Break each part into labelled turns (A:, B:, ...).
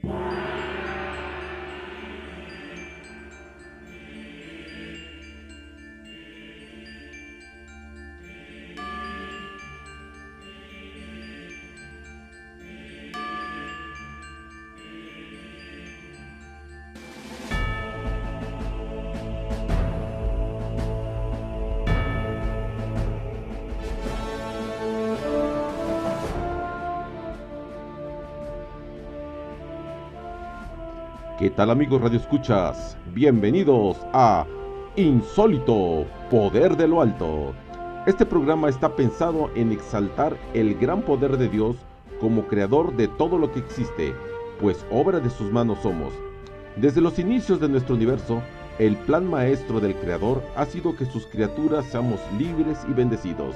A: ¿Qué tal, amigos radioescuchas? Bienvenidos a Insólito, Poder de lo Alto. Este programa está pensado en exaltar el gran poder de Dios como creador de todo lo que existe, pues obra de sus manos somos. Desde los inicios de nuestro universo, el plan maestro del creador ha sido que sus criaturas seamos libres y bendecidos.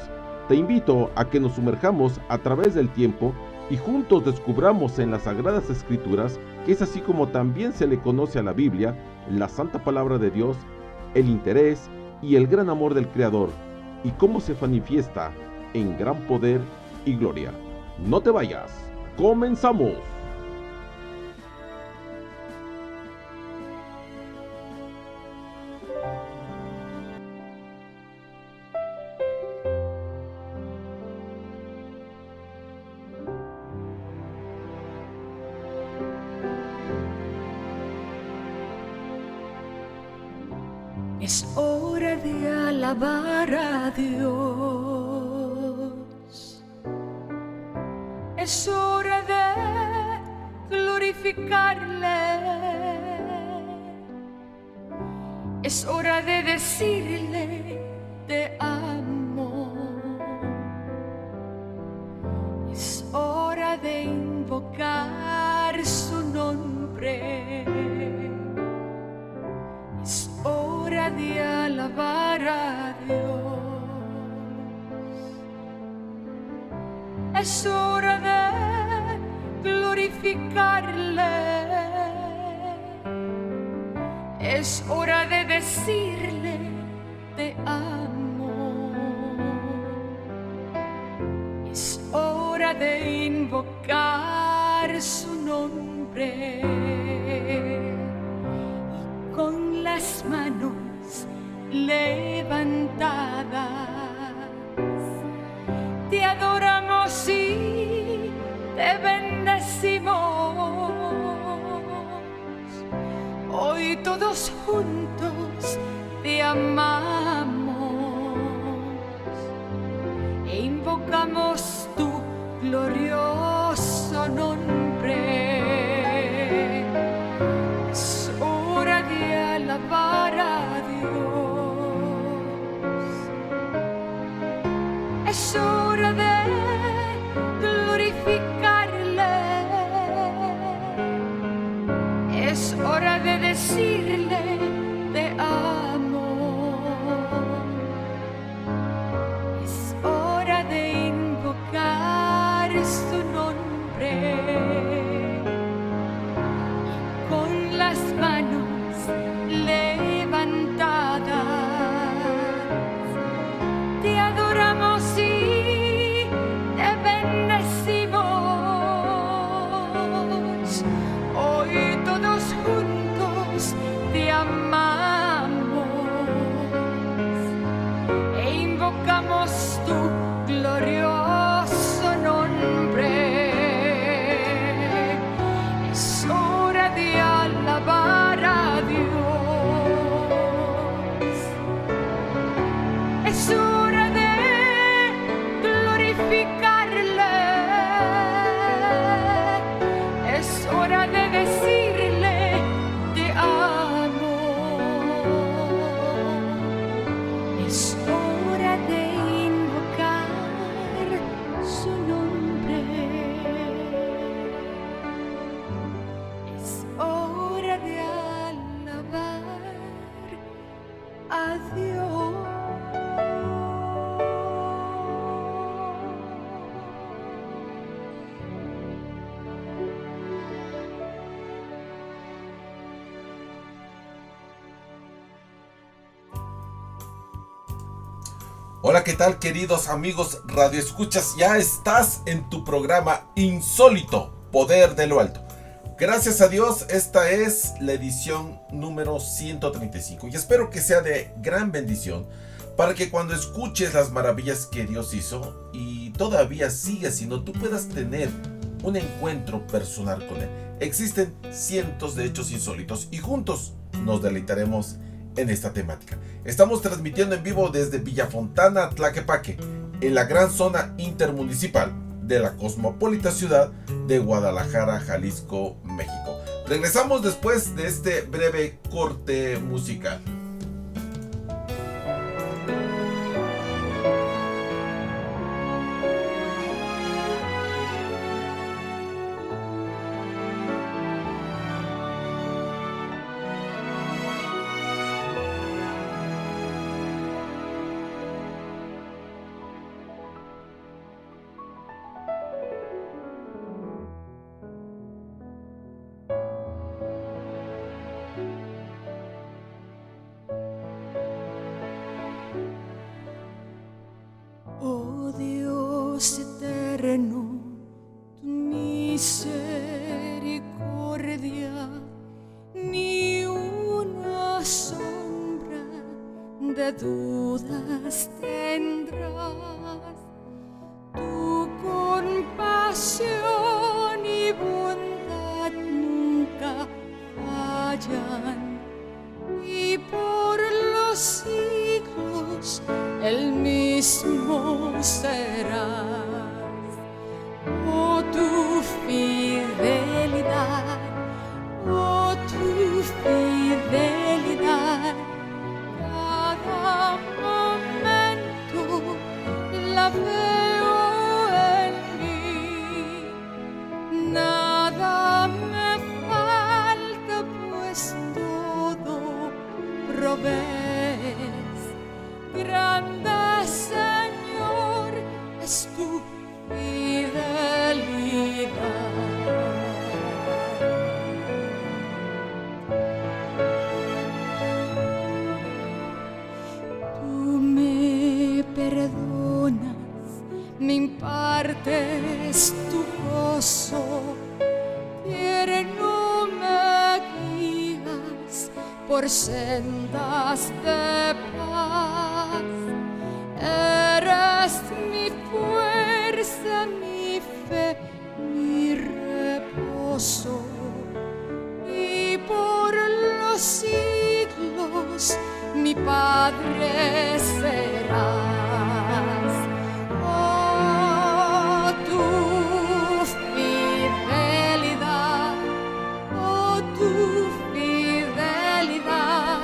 A: Te invito a que nos sumerjamos a través del tiempo y juntos descubramos en las Sagradas Escrituras, que es así como también se le conoce a la Biblia, la Santa Palabra de Dios, el interés y el gran amor del Creador, y cómo se manifiesta en gran poder y gloria. No te vayas, ¡comenzamos!
B: Es hora de alabar a Dios. Es hora de glorificarle. Es hora de decirle te amo. Es hora de invocar su nombre. Es hora de alabar a Dios. Es hora de glorificarle. Es hora de decirle te amo. Es hora de invocar su nombre. Con las manos levantadas, te adoramos y te bendecimos. Hoy todos juntos te amamos e invocamos tu glorioso nombre. Alabar a Dios. Es hora de glorificarle. Es hora de decirle te amo. Es hora de invocar su nombre. Con las manos levantadas, te adoramos y te bendecimos. Hoy todos juntos te amamos e invocamos tu glorioso nombre. Es hora de alabar a Dios. Es hora de glorificarle. Es hora de decirle te amo. Es hora de invocar su nombre. Es hora de alabar a Dios.
C: Hola, ¿qué tal, queridos amigos radioescuchas? Ya estás en tu programa Insólito, Poder de lo Alto. Gracias a Dios, esta es la edición número 135 y espero que sea de gran bendición para que cuando escuches las maravillas que Dios hizo y todavía sigue haciendo, tú puedas tener un encuentro personal con Él. Existen cientos de hechos insólitos y juntos nos deleitaremos en esta temática. Estamos transmitiendo en vivo desde Villafontana, Tlaquepaque, en la gran zona intermunicipal de la cosmopolita ciudad de Guadalajara, Jalisco, México. Regresamos después de este breve corte musical.
B: Oh Dios eterno, tu misericordia, ni una sombra de dudas tendrás. Tu compasión y bondad nunca fallan, y por los siglos el mismo serás. Oh, tu fidelidad, oh, tu fidelidad, cada momento la veo en mí. Nada me falta, pues todo provees. Grande Señor es tu fidelidad. Tú me perdonas, me impartes tu gozo, tierno me guías por sendas de paz. Eres mi fuerza, mi fe, mi reposo, y por los siglos mi Padre serás. Oh, tu fidelidad, oh, tu fidelidad,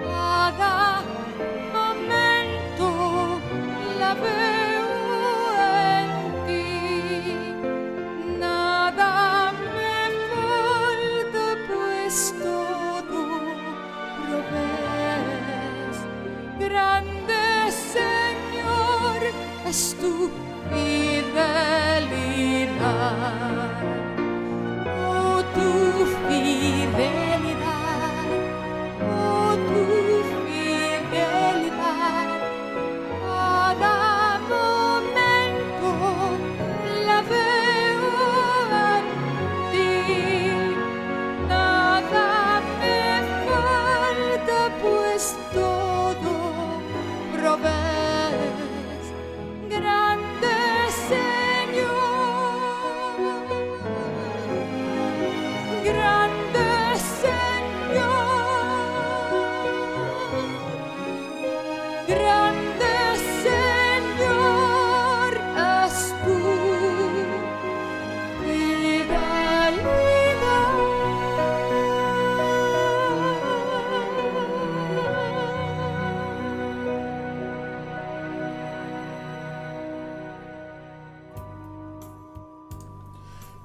B: cada momento la veo en ti. Nada me falta, pues todo provees. Grande Señor es tu fidelidad. Oh, tu fidelidad, oh, tu fidelidad, cada momento la veo en ti. Nada me falta, pues todo provees. Grande Señor, grande Señor, grande Señor es tu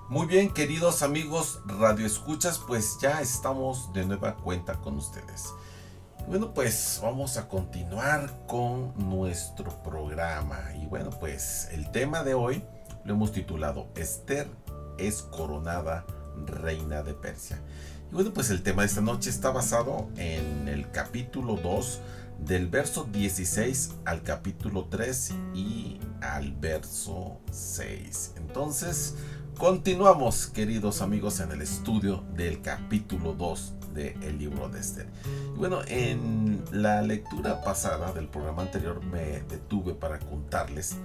C: Muy bien, queridos amigos radioescuchas, pues ya estamos de nueva cuenta con ustedes. Bueno, pues vamos a continuar con nuestro programa. Y bueno, pues el tema de hoy lo hemos titulado Esther es coronada reina de Persia. Y bueno, pues el tema de esta noche está basado en el capítulo 2, del verso 16 al capítulo 3 y al verso 6. Entonces, Continuamos, queridos amigos, en el estudio del capítulo 2 del libro de Esther. Y bueno, en la lectura pasada del programa anterior me detuve para contarles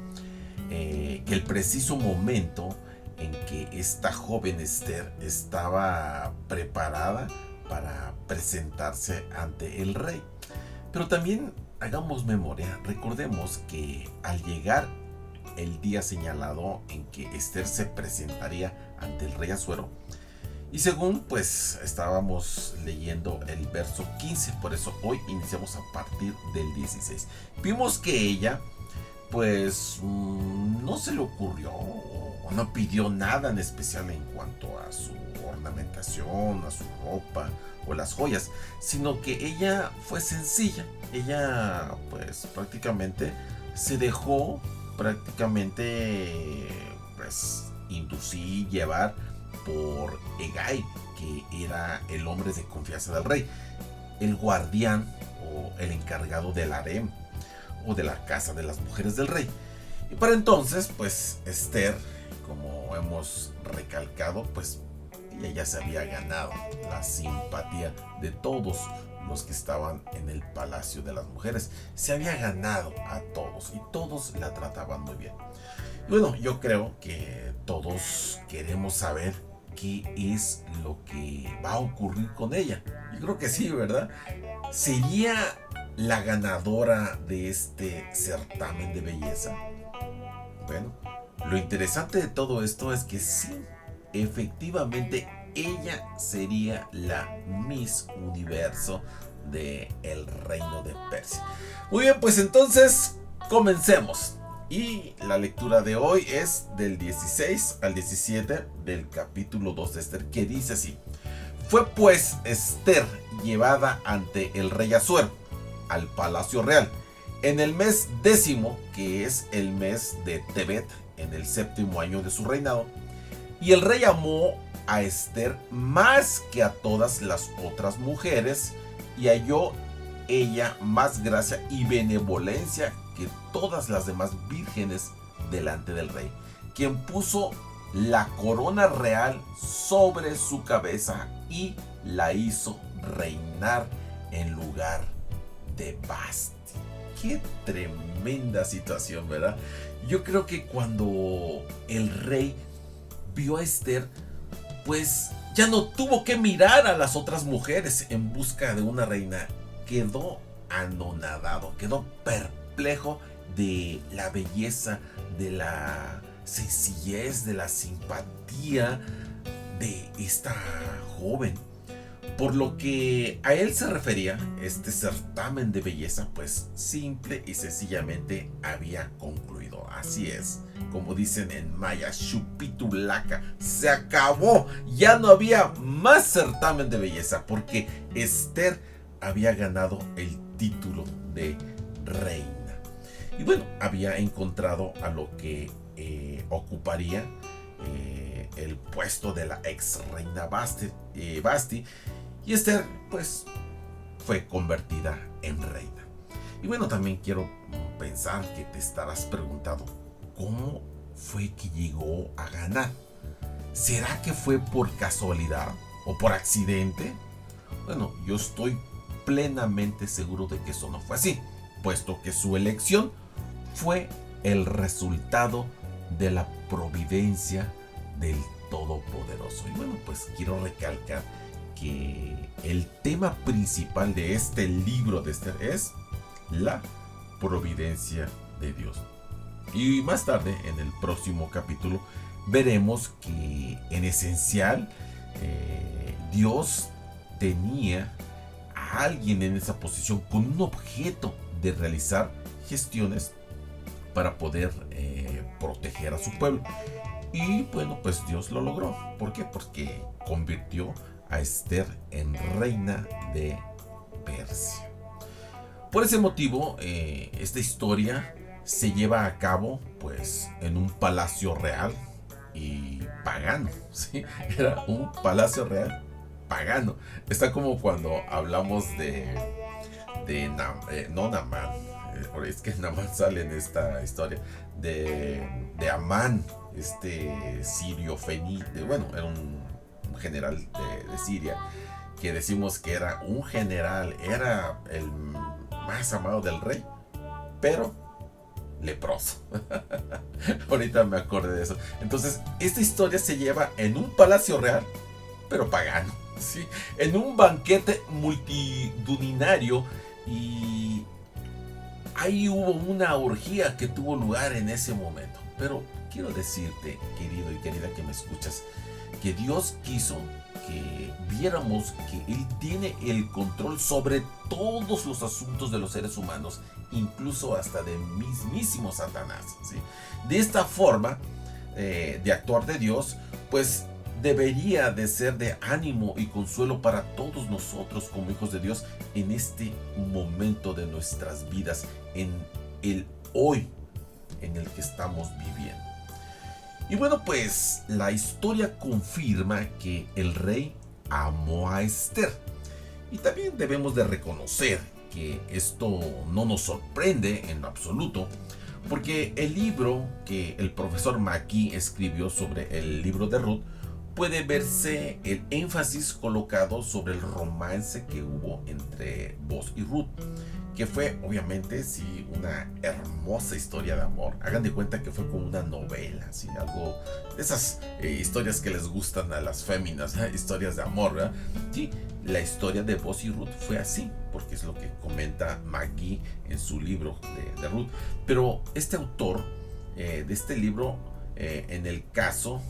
C: que el preciso momento en que esta joven Esther estaba preparada para presentarse ante el rey. Pero también hagamos memoria, recordemos que al llegar el día señalado en que Esther se presentaría ante el rey Asuero, y según pues estábamos leyendo el verso 15, por eso hoy iniciamos a partir del 16. Vimos que ella pues no se le ocurrió o no pidió nada en especial en cuanto a su ornamentación, a su ropa o las joyas, sino que ella fue sencilla. Ella pues prácticamente se dejó pues inducir, llevar por Hegai, que era el hombre de confianza del rey, el guardián o el encargado del harem o de la casa de las mujeres del rey. Y para entonces pues Esther, como hemos recalcado, pues ella se había ganado la simpatía de todos los que estaban en el palacio de las mujeres. Se había ganado a todos y todos la trataban muy bien. Y bueno, yo creo que todos queremos saber qué es lo que va a ocurrir con ella. Yo creo que sí, ¿verdad? ¿Sería la ganadora de este certamen de belleza? Bueno, lo interesante de todo esto es que sí, efectivamente ella sería la Miss Universo del reino de Persia. Muy bien, pues entonces comencemos. Y la lectura de hoy es del 16 al 17 del capítulo 2 de Esther, que dice así: Fue pues Esther llevada ante el rey Asuero al palacio real en el mes 10º, que es el mes de Tebet, en el 7º año de su reinado. Y el rey amó a Esther más que a todas las otras mujeres, y halló ella más gracia y benevolencia que todas las demás vírgenes delante del rey, quien puso la corona real sobre su cabeza y la hizo reinar en lugar de Vasti. Qué tremenda situación, ¿verdad? Yo creo que cuando el rey vio a Esther, pues ya no tuvo que mirar a las otras mujeres en busca de una reina. Quedó anonadado, quedó perplejo de la belleza, de la sencillez, de la simpatía de esta joven. Por lo que a él se refería este certamen de belleza, pues simple y sencillamente había concluido. Así es, como dicen en maya, Xupitulaca, se acabó. Ya no había más certamen de belleza, porque Esther había ganado el título de reina. Y bueno, había encontrado a lo que ocuparía el puesto de la ex reina Vasti, y Esther pues fue convertida en reina. Y bueno, también quiero pensar que te estarás preguntando, ¿cómo fue que llegó a ganar? ¿Será que fue por casualidad o por accidente? Bueno, yo estoy plenamente seguro de que eso no fue así, puesto que su elección fue el resultado de la providencia del Todopoderoso. Y bueno, pues quiero recalcar que el tema principal de este libro de Esther es la providencia de Dios. Y más tarde, en el próximo capítulo, veremos que en esencial Dios tenía a alguien en esa posición con un objeto de realizar gestiones para poder proteger a su pueblo. Y bueno, pues Dios lo logró. ¿Por qué? Porque convirtió a Esther en reina de Persia. Por ese motivo, esta historia se lleva a cabo pues en un palacio real y pagano, ¿sí? Era un palacio real pagano. Está como cuando hablamos no Namán, es que Namán sale en esta historia, de Amán, sirio bueno, era un general de Siria, que decimos que era un general, era el más amado del rey, pero leproso. Ahorita me acordé de eso. Entonces, esta historia se lleva en un palacio real, pero pagano, ¿sí? En un banquete multitudinario, y ahí hubo una orgía que tuvo lugar en ese momento. Pero quiero decirte, querido y querida que me escuchas, que Dios quiso que viéramos que Él tiene el control sobre todos los asuntos de los seres humanos, incluso hasta de mismísimo Satanás, ¿sí? De esta forma de actuar de Dios, pues debería de ser de ánimo y consuelo para todos nosotros como hijos de Dios en este momento de nuestras vidas, en el hoy en el que estamos viviendo. Y bueno, pues la historia confirma que el rey amó a Esther. Y también debemos de reconocer que esto no nos sorprende en absoluto, porque el libro que el profesor Mackey escribió sobre el libro de Ruth, puede verse el énfasis colocado sobre el romance que hubo entre Boaz y Ruth, que fue obviamente sí una hermosa historia de amor. Hagan de cuenta que fue como una novela, ¿sí? Algo de esas historias que les gustan a las féminas, historias de amor, ¿verdad? Sí, la historia de Boaz y Ruth fue así, porque es lo que comenta McGee en su libro de Ruth. Pero este autor de este libro, en el caso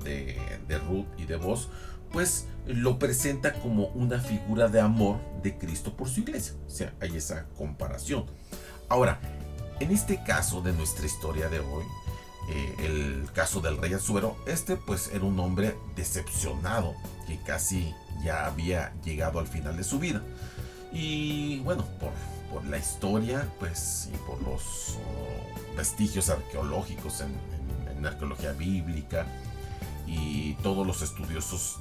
C: de Ruth y de Boaz, pues lo presenta como una figura de amor de Cristo por su iglesia. O sea, hay esa comparación. Ahora, en este caso de nuestra historia de hoy, el caso del rey Asuero, pues era un hombre decepcionado que casi ya había llegado al final de su vida. Y bueno, por la historia, pues, y por los vestigios arqueológicos en arqueología bíblica, y todos los estudiosos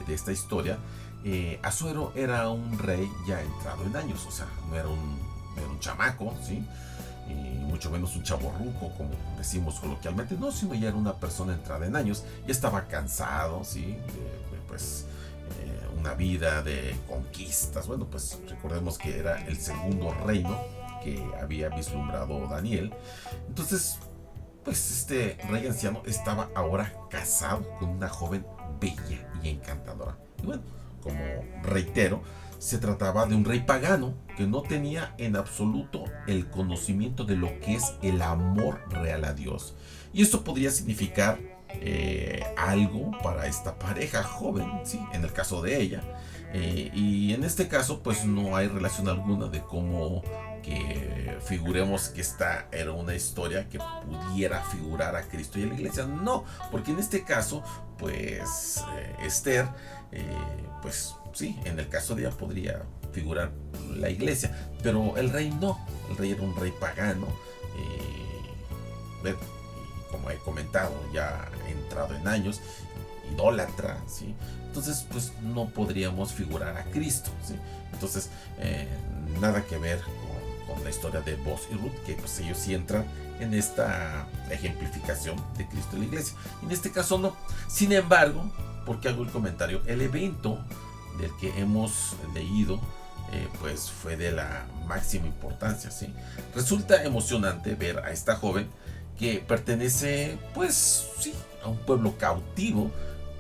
C: de esta historia, Asuero era un rey ya entrado en años. O sea, no era un chamaco, ¿sí? Y mucho menos un chavorruco, como decimos coloquialmente, no, sino ya era una persona entrada en años, ya estaba cansado, ¿sí? Una vida de conquistas. Bueno, pues recordemos que era el segundo reino que había vislumbrado Daniel. Entonces, pues este rey anciano estaba ahora casado con una joven bella y encantadora. Y bueno, como reitero, se trataba de un rey pagano que no tenía en absoluto el conocimiento de lo que es el amor real a Dios. Y esto podría significar algo para esta pareja joven, ¿sí? En el caso de ella. Y en este caso, pues no hay relación alguna de cómo que figuremos que esta era una historia que pudiera figurar a Cristo y a la iglesia. No, porque en este caso, pues Esther, pues sí, en el caso de ella podría figurar la iglesia, pero el rey no. El rey era un rey pagano, bueno, y como he comentado, ya entrado en años, idólatra, ¿sí? Entonces, pues no podríamos figurar a Cristo, ¿sí? Entonces, nada que ver con la historia de Boaz y Ruth, que pues ellos sí entran en esta ejemplificación de Cristo en la iglesia. En este caso no. Sin embargo, porque hago el comentario, el evento del que hemos leído, pues fue de la máxima importancia, ¿sí? Resulta emocionante ver a esta joven que pertenece, pues sí, a un pueblo cautivo.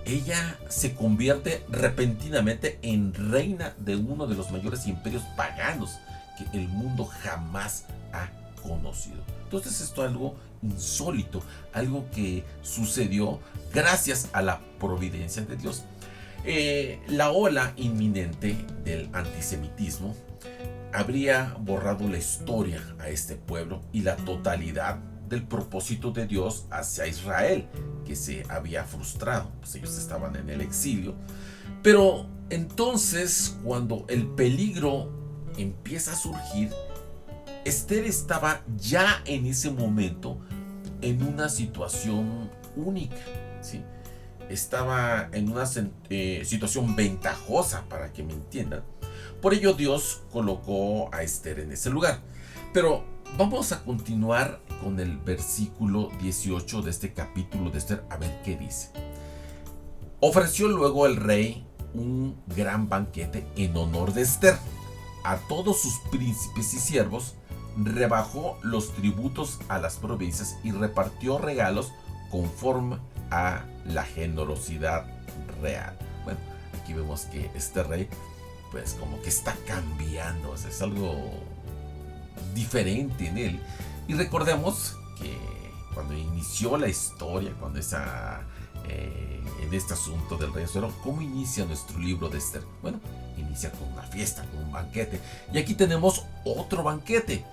C: Ella se convierte repentinamente en reina de uno de los mayores imperios paganos que el mundo jamás ha conocido. Entonces esto es algo insólito, algo que sucedió gracias a la providencia de Dios. La ola inminente del antisemitismo habría borrado la historia a este pueblo y la totalidad del propósito de Dios hacia Israel, que se había frustrado, pues ellos estaban en el exilio. Pero entonces, cuando el peligro empieza a surgir, Esther estaba ya en ese momento en una situación única, ¿sí? Estaba en una situación ventajosa, para que me entiendan. Por ello Dios colocó a Esther en ese lugar. Pero vamos a continuar con el versículo 18 de este capítulo de Esther, a ver qué dice. Ofreció luego el rey un gran banquete en honor de Esther. A todos sus príncipes y siervos rebajó los tributos a las provincias y repartió regalos conforme a la generosidad real. Bueno, aquí vemos que este rey pues como que está cambiando, o sea, es algo diferente en él. Y recordemos que cuando inició la historia, cuando en este asunto del rey Asuero, ¿cómo inicia nuestro libro de Esther? Bueno, inicia con una fiesta, con un banquete. Y aquí tenemos otro banquete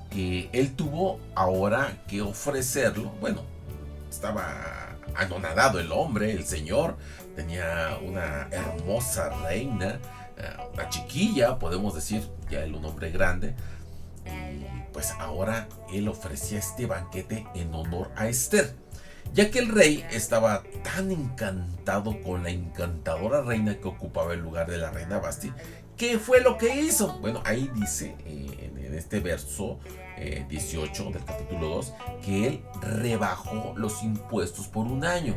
C: que él tuvo ahora que ofrecerlo. Bueno, estaba anonadado el hombre, el señor. Tenía una hermosa reina, una chiquilla, podemos decir, ya él un hombre grande. Y pues ahora él ofrecía este banquete en honor a Esther, ya que el rey estaba tan encantado con la encantadora reina que ocupaba el lugar de la reina Basti. ¿Qué fue lo que hizo? Bueno, ahí dice en este verso 18 del capítulo 2 que él rebajó los impuestos por un año.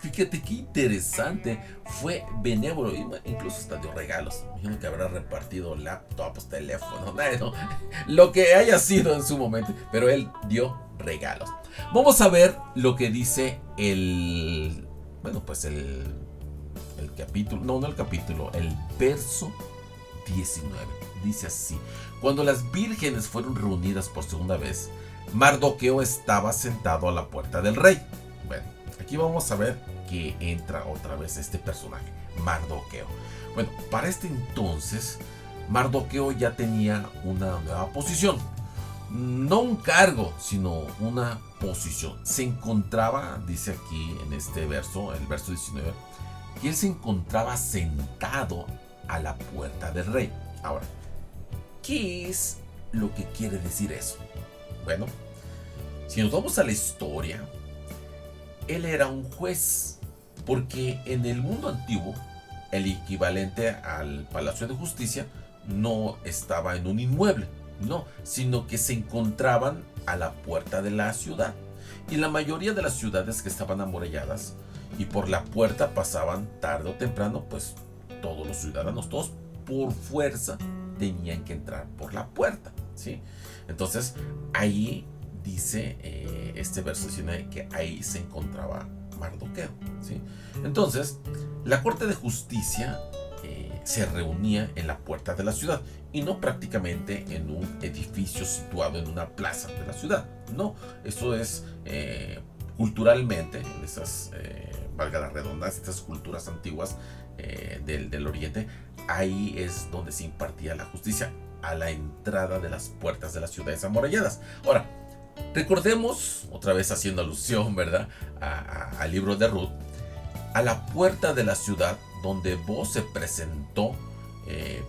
C: Fíjate qué interesante, fue benévolo, incluso hasta dio regalos. Imagino que habrá repartido laptops, teléfonos, no, lo que haya sido en su momento, pero él dio regalos. Vamos a ver lo que dice el capítulo, el verso 19. Dice así: cuando las vírgenes fueron reunidas por segunda vez, Mardoqueo estaba sentado a la puerta del rey. Bueno, aquí vamos a ver que entra otra vez este personaje, Mardoqueo. Bueno, para este entonces, Mardoqueo ya tenía una nueva posición. No un cargo, sino una posición. Se encontraba, dice aquí en este verso, el verso 19, que él se encontraba sentado a la puerta del rey. Ahora, ¿qué es lo que quiere decir eso? Bueno, si nos vamos a la historia, él era un juez, porque en el mundo antiguo, el equivalente al Palacio de Justicia no estaba en un inmueble, no, sino que se encontraban a la puerta de la ciudad. Y la mayoría de las ciudades que estaban amuralladas y por la puerta pasaban tarde o temprano, pues todos los ciudadanos, todos por fuerza tenían que entrar por la puerta, ¿sí? Entonces ahí dice este verso 19 que ahí se encontraba Mardoqueo, ¿sí? Entonces la corte de justicia se reunía en la puerta de la ciudad y no prácticamente en un edificio situado en una plaza de la ciudad. No, eso es culturalmente, en esas, valga la redundancia, estas culturas antiguas del oriente, ahí es donde se impartía la justicia, a la entrada de las puertas de las ciudades amuralladas. Ahora, recordemos, otra vez haciendo alusión, ¿verdad?, al libro de Ruth, a la puerta de la ciudad donde Booz se presentó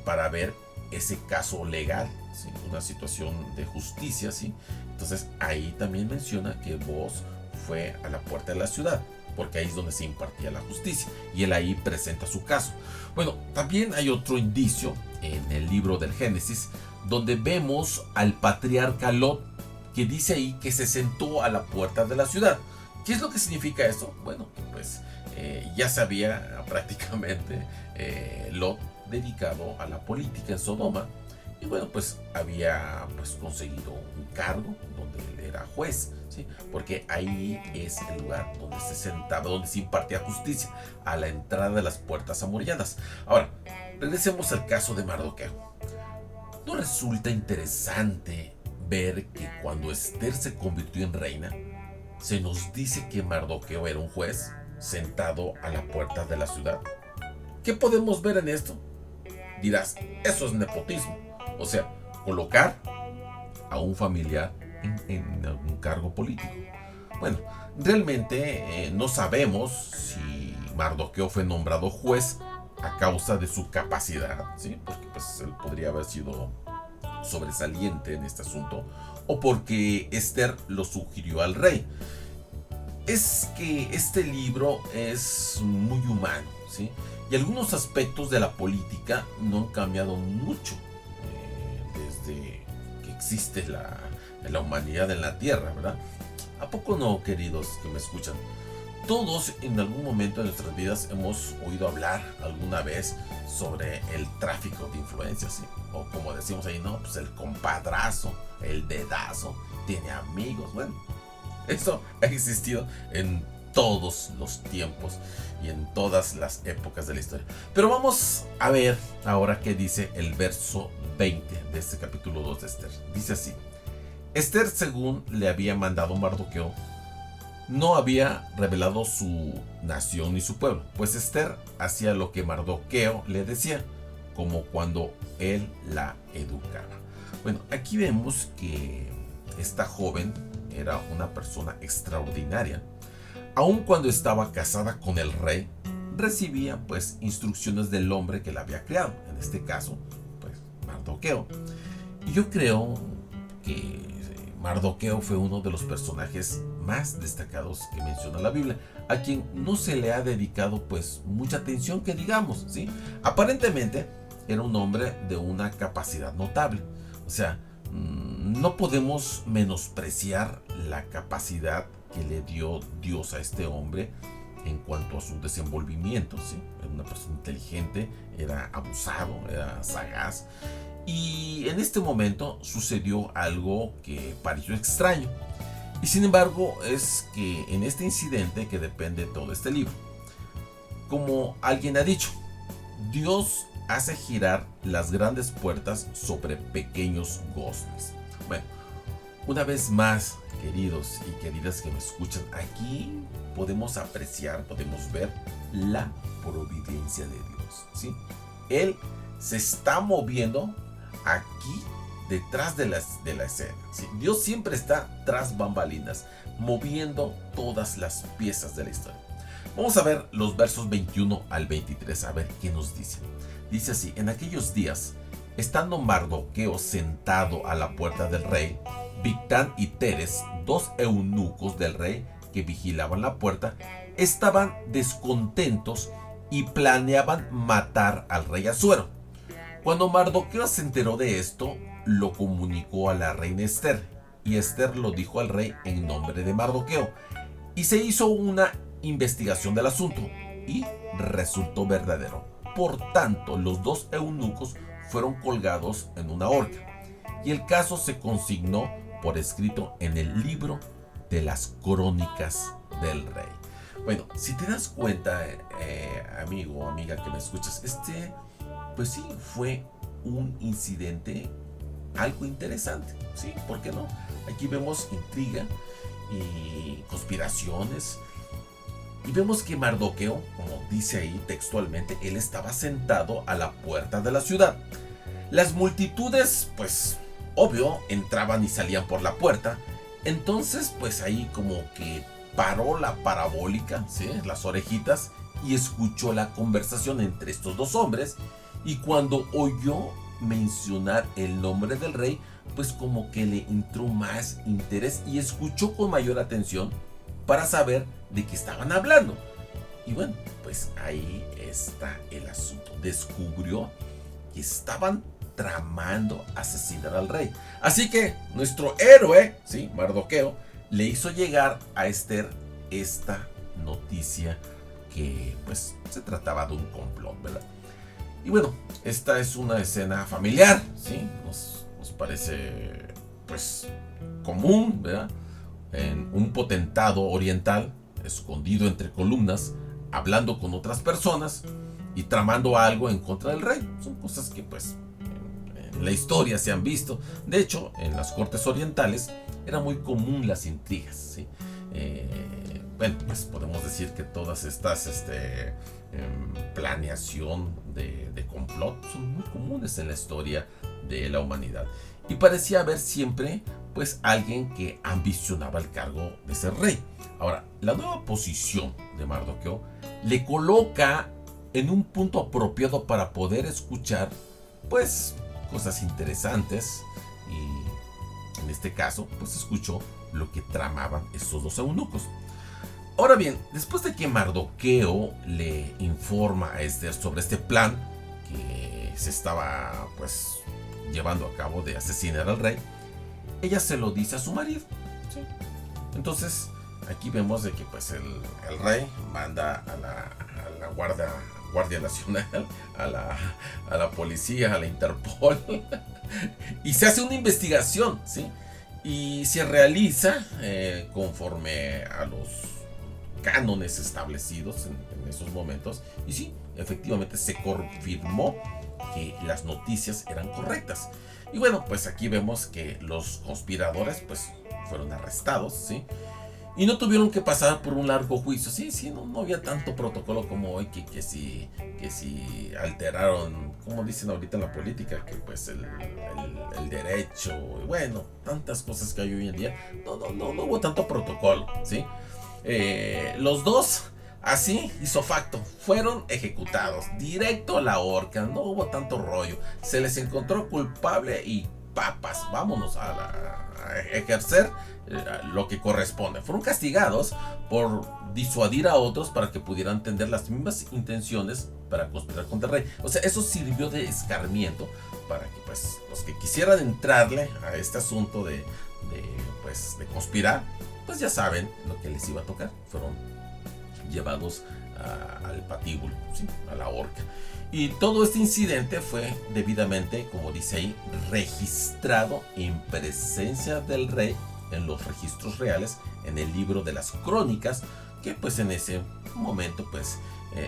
C: para ver ese caso legal, ¿sí?, una situación de justicia, ¿sí? Entonces ahí también menciona que Booz fue a la puerta de la ciudad, porque ahí es donde se impartía la justicia, y él ahí presenta su caso. Bueno, también hay otro indicio en el libro del Génesis, donde vemos al patriarca Lot, que dice ahí que se sentó a la puerta de la ciudad. ¿Qué es lo que significa eso? Bueno, pues ya se había prácticamente Lot dedicado a la política en Sodoma, y bueno, pues había pues conseguido un cargo donde él era juez, ¿sí? Porque ahí es el lugar donde se sentaba, donde se impartía justicia, a la entrada de las puertas amuralladas. Ahora, regresemos al caso de Mardoqueo. ¿No resulta interesante ver que cuando Esther se convirtió en reina, se nos dice que Mardoqueo era un juez sentado a la puerta de la ciudad? ¿Qué podemos ver en esto? Dirás, eso es nepotismo. O sea, colocar a un familiar en algún cargo político. Bueno, realmente no sabemos si Mardoqueo fue nombrado juez a causa de su capacidad, ¿sí? Porque pues él podría haber sido sobresaliente en este asunto, o porque Esther lo sugirió al rey. Es que este libro es muy humano, ¿sí? Y algunos aspectos de la política no han cambiado mucho desde que existe en la humanidad en la tierra, ¿verdad? ¿A poco no, queridos que me escuchan? Todos en algún momento de nuestras vidas hemos oído hablar alguna vez sobre el tráfico de influencias, ¿sí? O como decimos ahí, no, pues el compadrazo, el dedazo, tiene amigos. Bueno, eso ha existido en todos los tiempos y en todas las épocas de la historia. Pero vamos a ver ahora qué dice el verso 20 de este capítulo 2 de Esther. Dice así: Esther, según le había mandado Mardoqueo, no había revelado su nación ni su pueblo, pues Esther hacía lo que Mardoqueo le decía, como cuando él la educaba. Bueno, aquí vemos que esta joven era una persona extraordinaria. Aun cuando estaba casada con el rey, recibía pues instrucciones del hombre que la había criado, en este caso, pues Mardoqueo. Y yo creo que Mardoqueo fue uno de los personajes más destacados que menciona la Biblia, a quien no se le ha dedicado pues mucha atención, que digamos, ¿sí? Aparentemente era un hombre de una capacidad notable. O sea, no podemos menospreciar la capacidad que le dio Dios a este hombre en cuanto a su desenvolvimiento, ¿sí? Era una persona inteligente, era abusado, era sagaz. Y en este momento sucedió algo que pareció extraño. Y sin embargo es que en este incidente que depende todo este libro, como alguien ha dicho, Dios hace girar las grandes puertas sobre pequeños goznes. Bueno, una vez más, queridos y queridas que me escuchan, aquí podemos apreciar, podemos ver la providencia de Dios, ¿sí? Él se está moviendo aquí detrás de la escena, ¿sí? Dios siempre está tras bambalinas, moviendo todas las piezas de la historia. Vamos a ver los versos 21 al 23, a ver qué nos dice. Dice así: En aquellos días, estando Mardoqueo sentado a la puerta del rey, Bigtán y Teres, dos eunucos del rey que vigilaban la puerta, estaban descontentos y planeaban matar al rey Asuero. Cuando Mardoqueo se enteró de esto, lo comunicó a la reina Esther, y Esther lo dijo al rey en nombre de Mardoqueo, y se hizo una investigación del asunto, y resultó verdadero. Por tanto, los dos eunucos fueron colgados en una horca, y el caso se consignó por escrito en el libro de las crónicas del rey. Bueno, si te das cuenta, amigo o amiga que me escuchas, pues sí, fue un incidente algo interesante, ¿sí? ¿Por qué no? Aquí vemos intriga y conspiraciones, y vemos que Mardoqueo, como dice ahí textualmente, él estaba sentado a la puerta de la ciudad. Las multitudes, pues, obvio, entraban y salían por la puerta. Entonces, pues ahí como que paró la parabólica, ¿sí? Las orejitas, y escuchó la conversación entre estos dos hombres. Y cuando oyó mencionar el nombre del rey, pues como que le entró más interés y escuchó con mayor atención para saber de qué estaban hablando. Y bueno, pues ahí está el asunto. Descubrió que estaban tramando asesinar al rey. Así que nuestro héroe, ¿sí? Mardoqueo, le hizo llegar a Esther esta noticia, que pues se trataba de un complot, ¿verdad? Y bueno, esta es una escena familiar, ¿sí? Nos parece pues común, ¿verdad? En un potentado oriental, escondido entre columnas, hablando con otras personas y tramando algo en contra del rey. Son cosas que pues en la historia se han visto. De hecho, en las cortes orientales era muy común las intrigas, ¿sí? Bueno, pues podemos decir que todas estas planeación de complot son muy comunes en la historia de la humanidad. Y parecía haber siempre pues alguien que ambicionaba el cargo de ser rey. Ahora, la nueva posición de Mardoqueo le coloca en un punto apropiado para poder escuchar pues cosas interesantes, y en este caso pues escuchó lo que tramaban estos dos eunucos. Ahora bien, después de que Mardoqueo le informa a Esther sobre este plan que se estaba pues llevando a cabo de asesinar al rey, ella se lo dice a su marido, ¿sí? Entonces aquí vemos de que pues el rey manda a la Guardia Nacional, a la policía, a la Interpol, y se hace una investigación, ¿sí? Y se realiza conforme a los cánones establecidos en esos momentos. Y sí, efectivamente se confirmó que las noticias eran correctas. Y bueno, pues aquí vemos que los conspiradores pues fueron arrestados, ¿sí? Y no tuvieron que pasar por un largo juicio. Sí, no había tanto protocolo como hoy que si alteraron, como dicen ahorita en la política, que pues el derecho, bueno, tantas cosas que hay hoy en día. No hubo tanto protocolo, ¿sí? Los dos, así, hizo facto, fueron ejecutados, directo a la horca, no hubo tanto rollo. Se les encontró culpable y papas, vámonos a ejercer lo que corresponde. Fueron castigados por disuadir a otros para que pudieran tener las mismas intenciones para conspirar contra el rey. O sea, eso sirvió de escarmiento para que pues los que quisieran entrarle a este asunto de conspirar, pues ya saben lo que les iba a tocar. Fueron llevados al patíbulo, ¿sí? A la horca. Y todo este incidente fue debidamente, como dice ahí, registrado en presencia del rey en los registros reales, en el libro de las crónicas, que pues en ese momento pues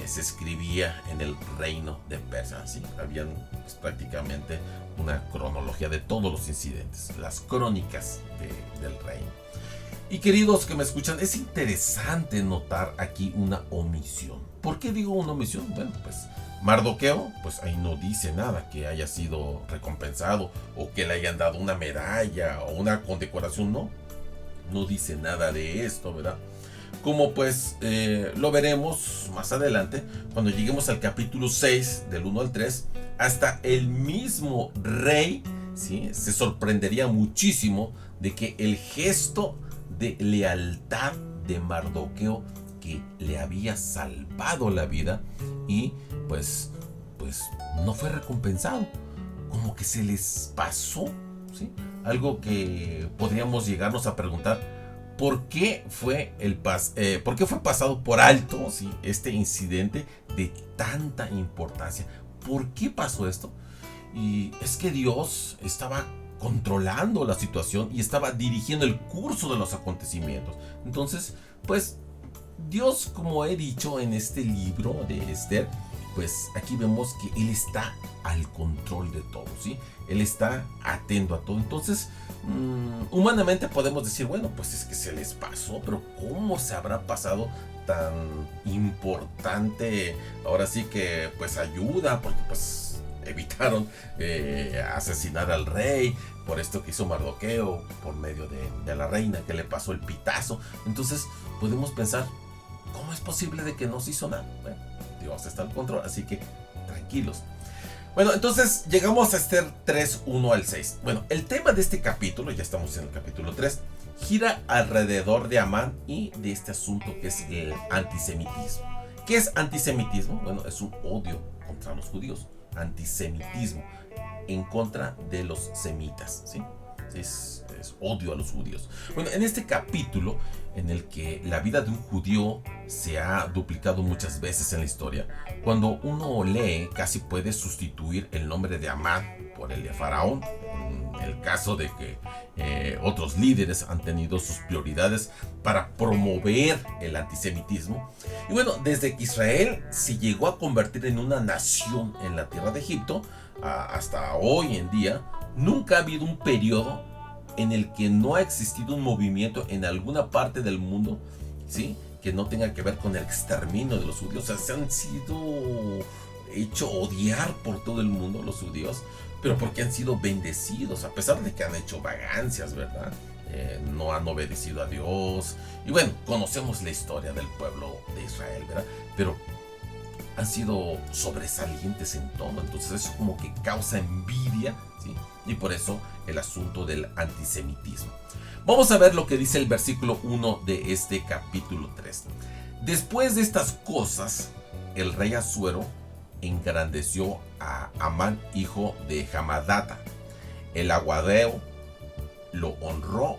C: se escribía en el reino de Persia, ¿sí? Habían pues, prácticamente una cronología de todos los incidentes, las crónicas del reino. Y queridos que me escuchan, es interesante notar aquí una omisión. ¿Por qué digo una omisión? Bueno, pues Mardoqueo, pues ahí no dice nada que haya sido recompensado o que le hayan dado una medalla o una condecoración, no dice nada de esto, ¿verdad? Como pues lo veremos más adelante cuando lleguemos al capítulo 6 del 1 al 3, hasta el mismo rey, ¿sí? Se sorprendería muchísimo de que el gesto de lealtad de Mardoqueo, que le había salvado la vida y pues no fue recompensado, como que se les pasó, ¿sí? Algo que podríamos llegarnos a preguntar, ¿por qué fue pasado por alto, ¿sí? Este incidente de tanta importancia? ¿Por qué pasó esto? Y es que Dios estaba controlando la situación y estaba dirigiendo el curso de los acontecimientos. Entonces, pues Dios, como he dicho en este libro de Esther, pues aquí vemos que Él está al control de todo, ¿sí? Él está atento a todo. Entonces, humanamente podemos decir, bueno, pues es que se les pasó, pero ¿cómo se habrá pasado tan importante? Ahora sí que, pues ayuda, porque pues evitaron asesinar al rey, por esto que hizo Mardoqueo, por medio de la reina que le pasó el pitazo. Entonces podemos pensar, ¿cómo es posible de que no se hizo nada? Bueno, Dios está al control, así que tranquilos. Bueno, entonces llegamos a Esther 3, 1 al 6. Bueno, el tema de este capítulo, ya estamos en el capítulo 3, gira alrededor de Amán y de este asunto que es el antisemitismo. ¿Qué es antisemitismo? Bueno, es un odio contra los judíos. Antisemitismo en contra de los semitas, ¿sí? Es odio a los judíos. Bueno, en este capítulo, en el que la vida de un judío se ha duplicado muchas veces en la historia, cuando uno lee, casi puede sustituir el nombre de Amán por el de Faraón, en el caso de que otros líderes han tenido sus prioridades para promover el antisemitismo. Y bueno, desde que Israel se llegó a convertir en una nación en la tierra de Egipto, hasta hoy en día, nunca ha habido un periodo en el que no ha existido un movimiento en alguna parte del mundo, ¿sí?, que no tenga que ver con el exterminio de los judíos. O sea, se han sido hecho odiar por todo el mundo los judíos, pero porque han sido bendecidos, a pesar de que han hecho vagancias, ¿verdad? No han obedecido a Dios. Y bueno, conocemos la historia del pueblo de Israel, ¿verdad? Pero han sido sobresalientes en todo. Entonces eso como que causa envidia, ¿sí? Y por eso el asunto del antisemitismo. Vamos a ver lo que dice el versículo 1 de este capítulo 3. Después de estas cosas, el rey Asuero engrandeció a Amán, hijo de Hamadata, el aguadeo, lo honró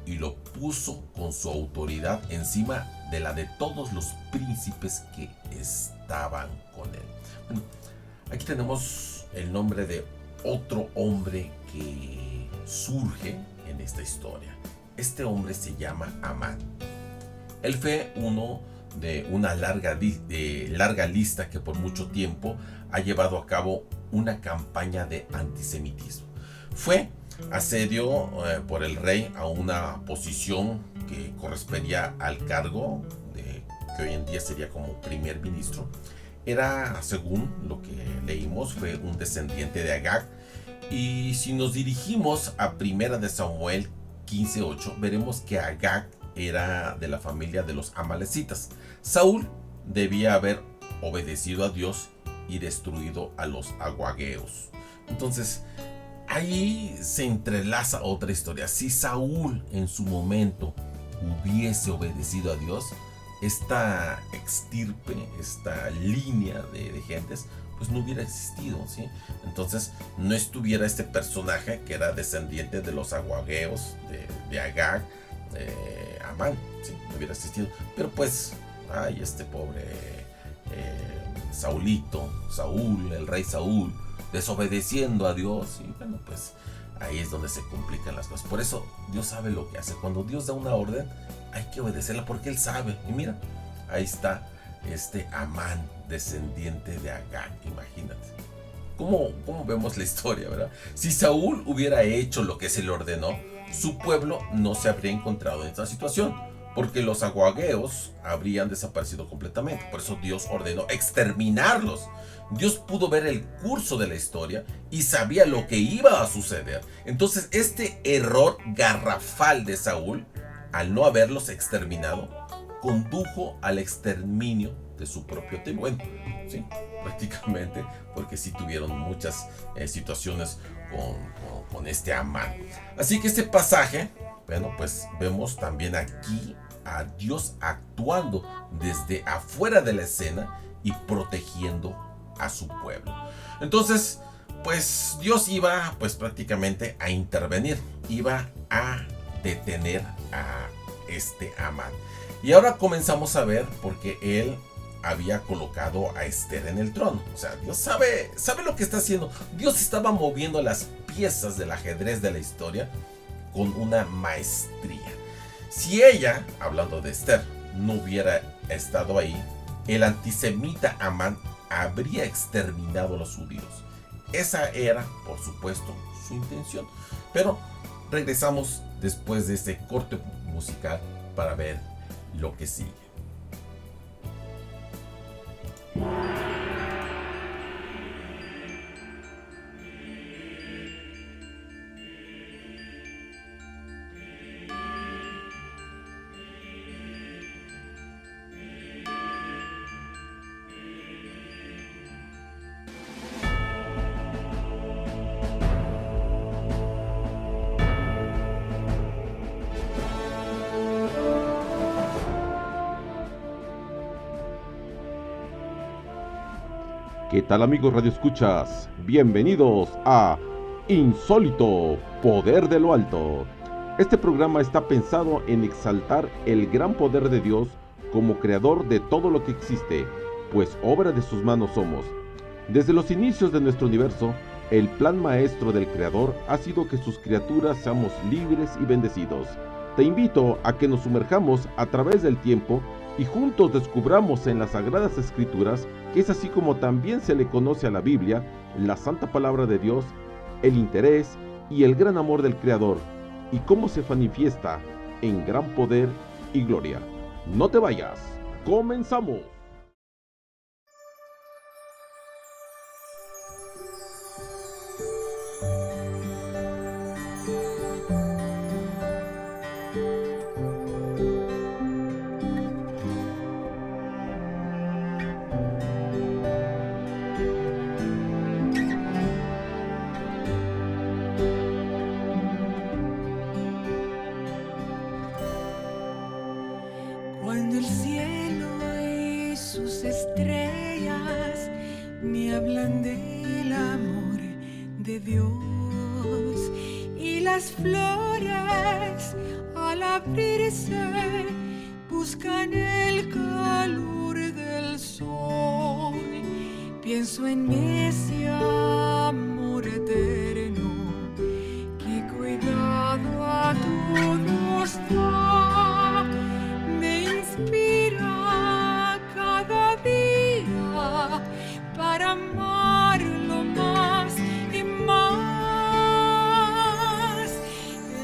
C: y lo puso con su autoridad encima de la de todos los príncipes que estaban con él. Bueno, aquí tenemos el nombre de otro hombre que surge en esta historia. Este hombre se llama Amán. Él fue uno de una larga lista que por mucho tiempo ha llevado a cabo una campaña de antisemitismo. Fue asedio por el rey a una posición que correspondía al cargo de que hoy en día sería como primer ministro. Era, según lo que leímos, fue un descendiente de Agag. Y si nos dirigimos a 1 de Samuel 15:8, veremos que Agag era de la familia de los amalecitas. Saúl debía haber obedecido a Dios y destruido a los aguageos. Entonces, ahí se entrelaza otra historia. Si Saúl en su momento hubiese obedecido a Dios, esta extirpe, esta línea de gentes, pues no hubiera existido, ¿sí? Entonces no estuviera este personaje que era descendiente de los aguageos, de Agag, Amán, ¿sí? No hubiera existido. Pero pues, ay, este pobre Saúl, el rey Saúl, desobedeciendo a Dios, y bueno, pues ahí es donde se complican las cosas. Por eso Dios sabe lo que hace. Cuando Dios da una orden, hay que obedecerla porque Él sabe. Y mira, ahí está este Amán, descendiente de Agag, imagínate. ¿Cómo vemos la historia, verdad? Si Saúl hubiera hecho lo que se le ordenó, su pueblo no se habría encontrado en esta situación, porque los aguageos habrían desaparecido completamente. Por eso Dios ordenó exterminarlos. Dios pudo ver el curso de la historia y sabía lo que iba a suceder. Entonces este error garrafal de Saúl, al no haberlos exterminado, condujo al exterminio de su propio templo. Bueno, sí, prácticamente, porque sí tuvieron muchas situaciones con este Amán. Así que este pasaje, bueno, pues vemos también aquí a Dios actuando desde afuera de la escena y protegiendo a su pueblo. Entonces, pues Dios iba pues prácticamente a intervenir, iba a detener a este Amán. Y ahora comenzamos a ver por qué él había colocado a Esther en el trono. O sea, Dios sabe lo que está haciendo. Dios estaba moviendo las piezas del ajedrez de la historia con una maestría. Si ella, hablando de Esther, no hubiera estado ahí, el antisemita Amán habría exterminado a los judíos. Esa era, por supuesto, su intención. Pero regresamos después de este corte musical para ver lo que sigue.
A: ¿Qué tal, amigos radioescuchas? Bienvenidos a Insólito, Poder de lo Alto. Este programa está pensado en exaltar el gran poder de Dios como creador de todo lo que existe, pues obra de sus manos somos. Desde los inicios de nuestro universo, el plan maestro del Creador ha sido que sus criaturas seamos libres y bendecidos. Te invito a que nos sumerjamos a través del tiempo y juntos descubramos en las Sagradas Escrituras, que es así como también se le conoce a la Biblia, la Santa Palabra de Dios, el interés y el gran amor del Creador, y cómo se manifiesta en gran poder y gloria. No te vayas, comenzamos.
B: Cuando el cielo y sus estrellas me hablan del amor de Dios y la las flores al abrirse buscan el calor del sol. Pienso en ese amor eterno que cuidado a todos da. Me inspira cada día para amarlo más y más.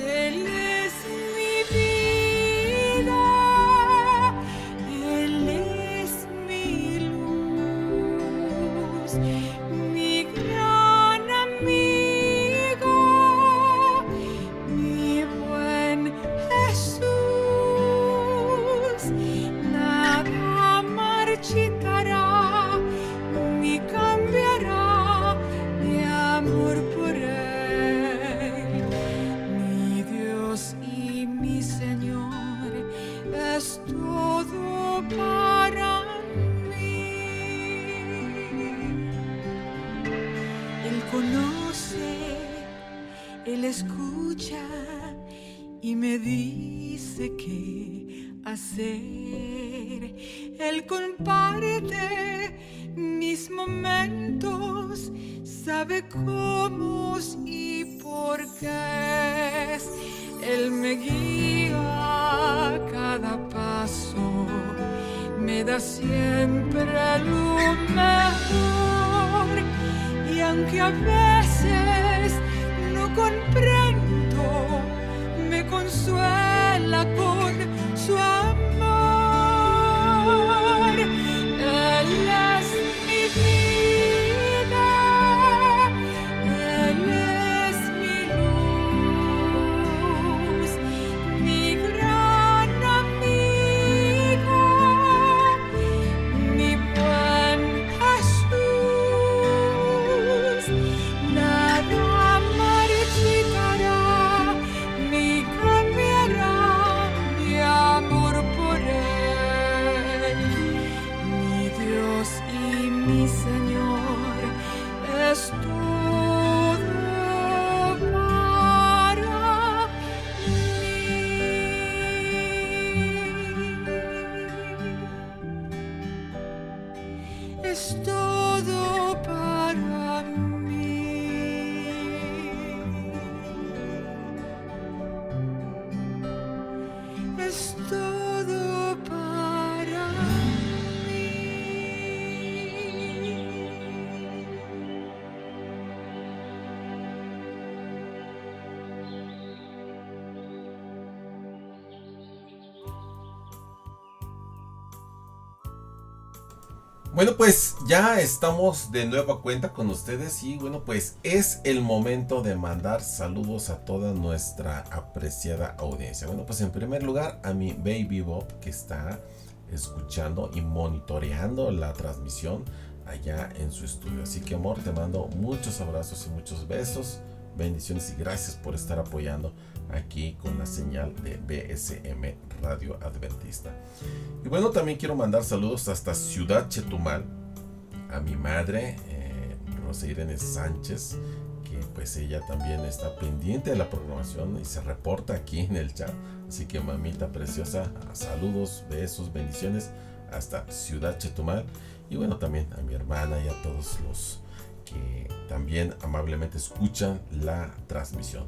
B: Él es mi vida, Él es mi luz, mi gran amigo, mi buen Jesús. Nada marchitará ni cambiará mi amor por Él. Mi Dios y mi Señor es todo para mí. Él conoce, Él escucha y me dice qué hacer. Él comparte mis momentos, sabe cómo y por qué. Él me guía a cada paso, me da siempre lo mejor. Y aunque a veces no comprendo, me consuela con su amor. Él es mi vida, Él es mi luz, mi gran amigo, mi buen Jesús. Nada marchitará ni cambiará mi amor por Él. Mi Dios y mi Señor es todo para mí. Es todo para mí. Es todo para mí.
C: Bueno, pues ya estamos de nueva cuenta con ustedes y bueno, pues es el momento de mandar saludos a toda nuestra apreciada audiencia. Bueno, pues en primer lugar a mi baby Bob, que está escuchando y monitoreando la transmisión allá en su estudio. Así que amor, te mando muchos abrazos y muchos besos, bendiciones y gracias por estar apoyando aquí con la señal de BSM Radio Adventista. Y bueno, también quiero mandar saludos hasta Ciudad Chetumal a mi madre, Rosa Irene Sánchez, que pues ella también está pendiente de la programación y se reporta aquí en el chat. Así que mamita preciosa, saludos, besos, bendiciones hasta Ciudad Chetumal. Y bueno, también a mi hermana y a todos los que también amablemente escuchan la transmisión.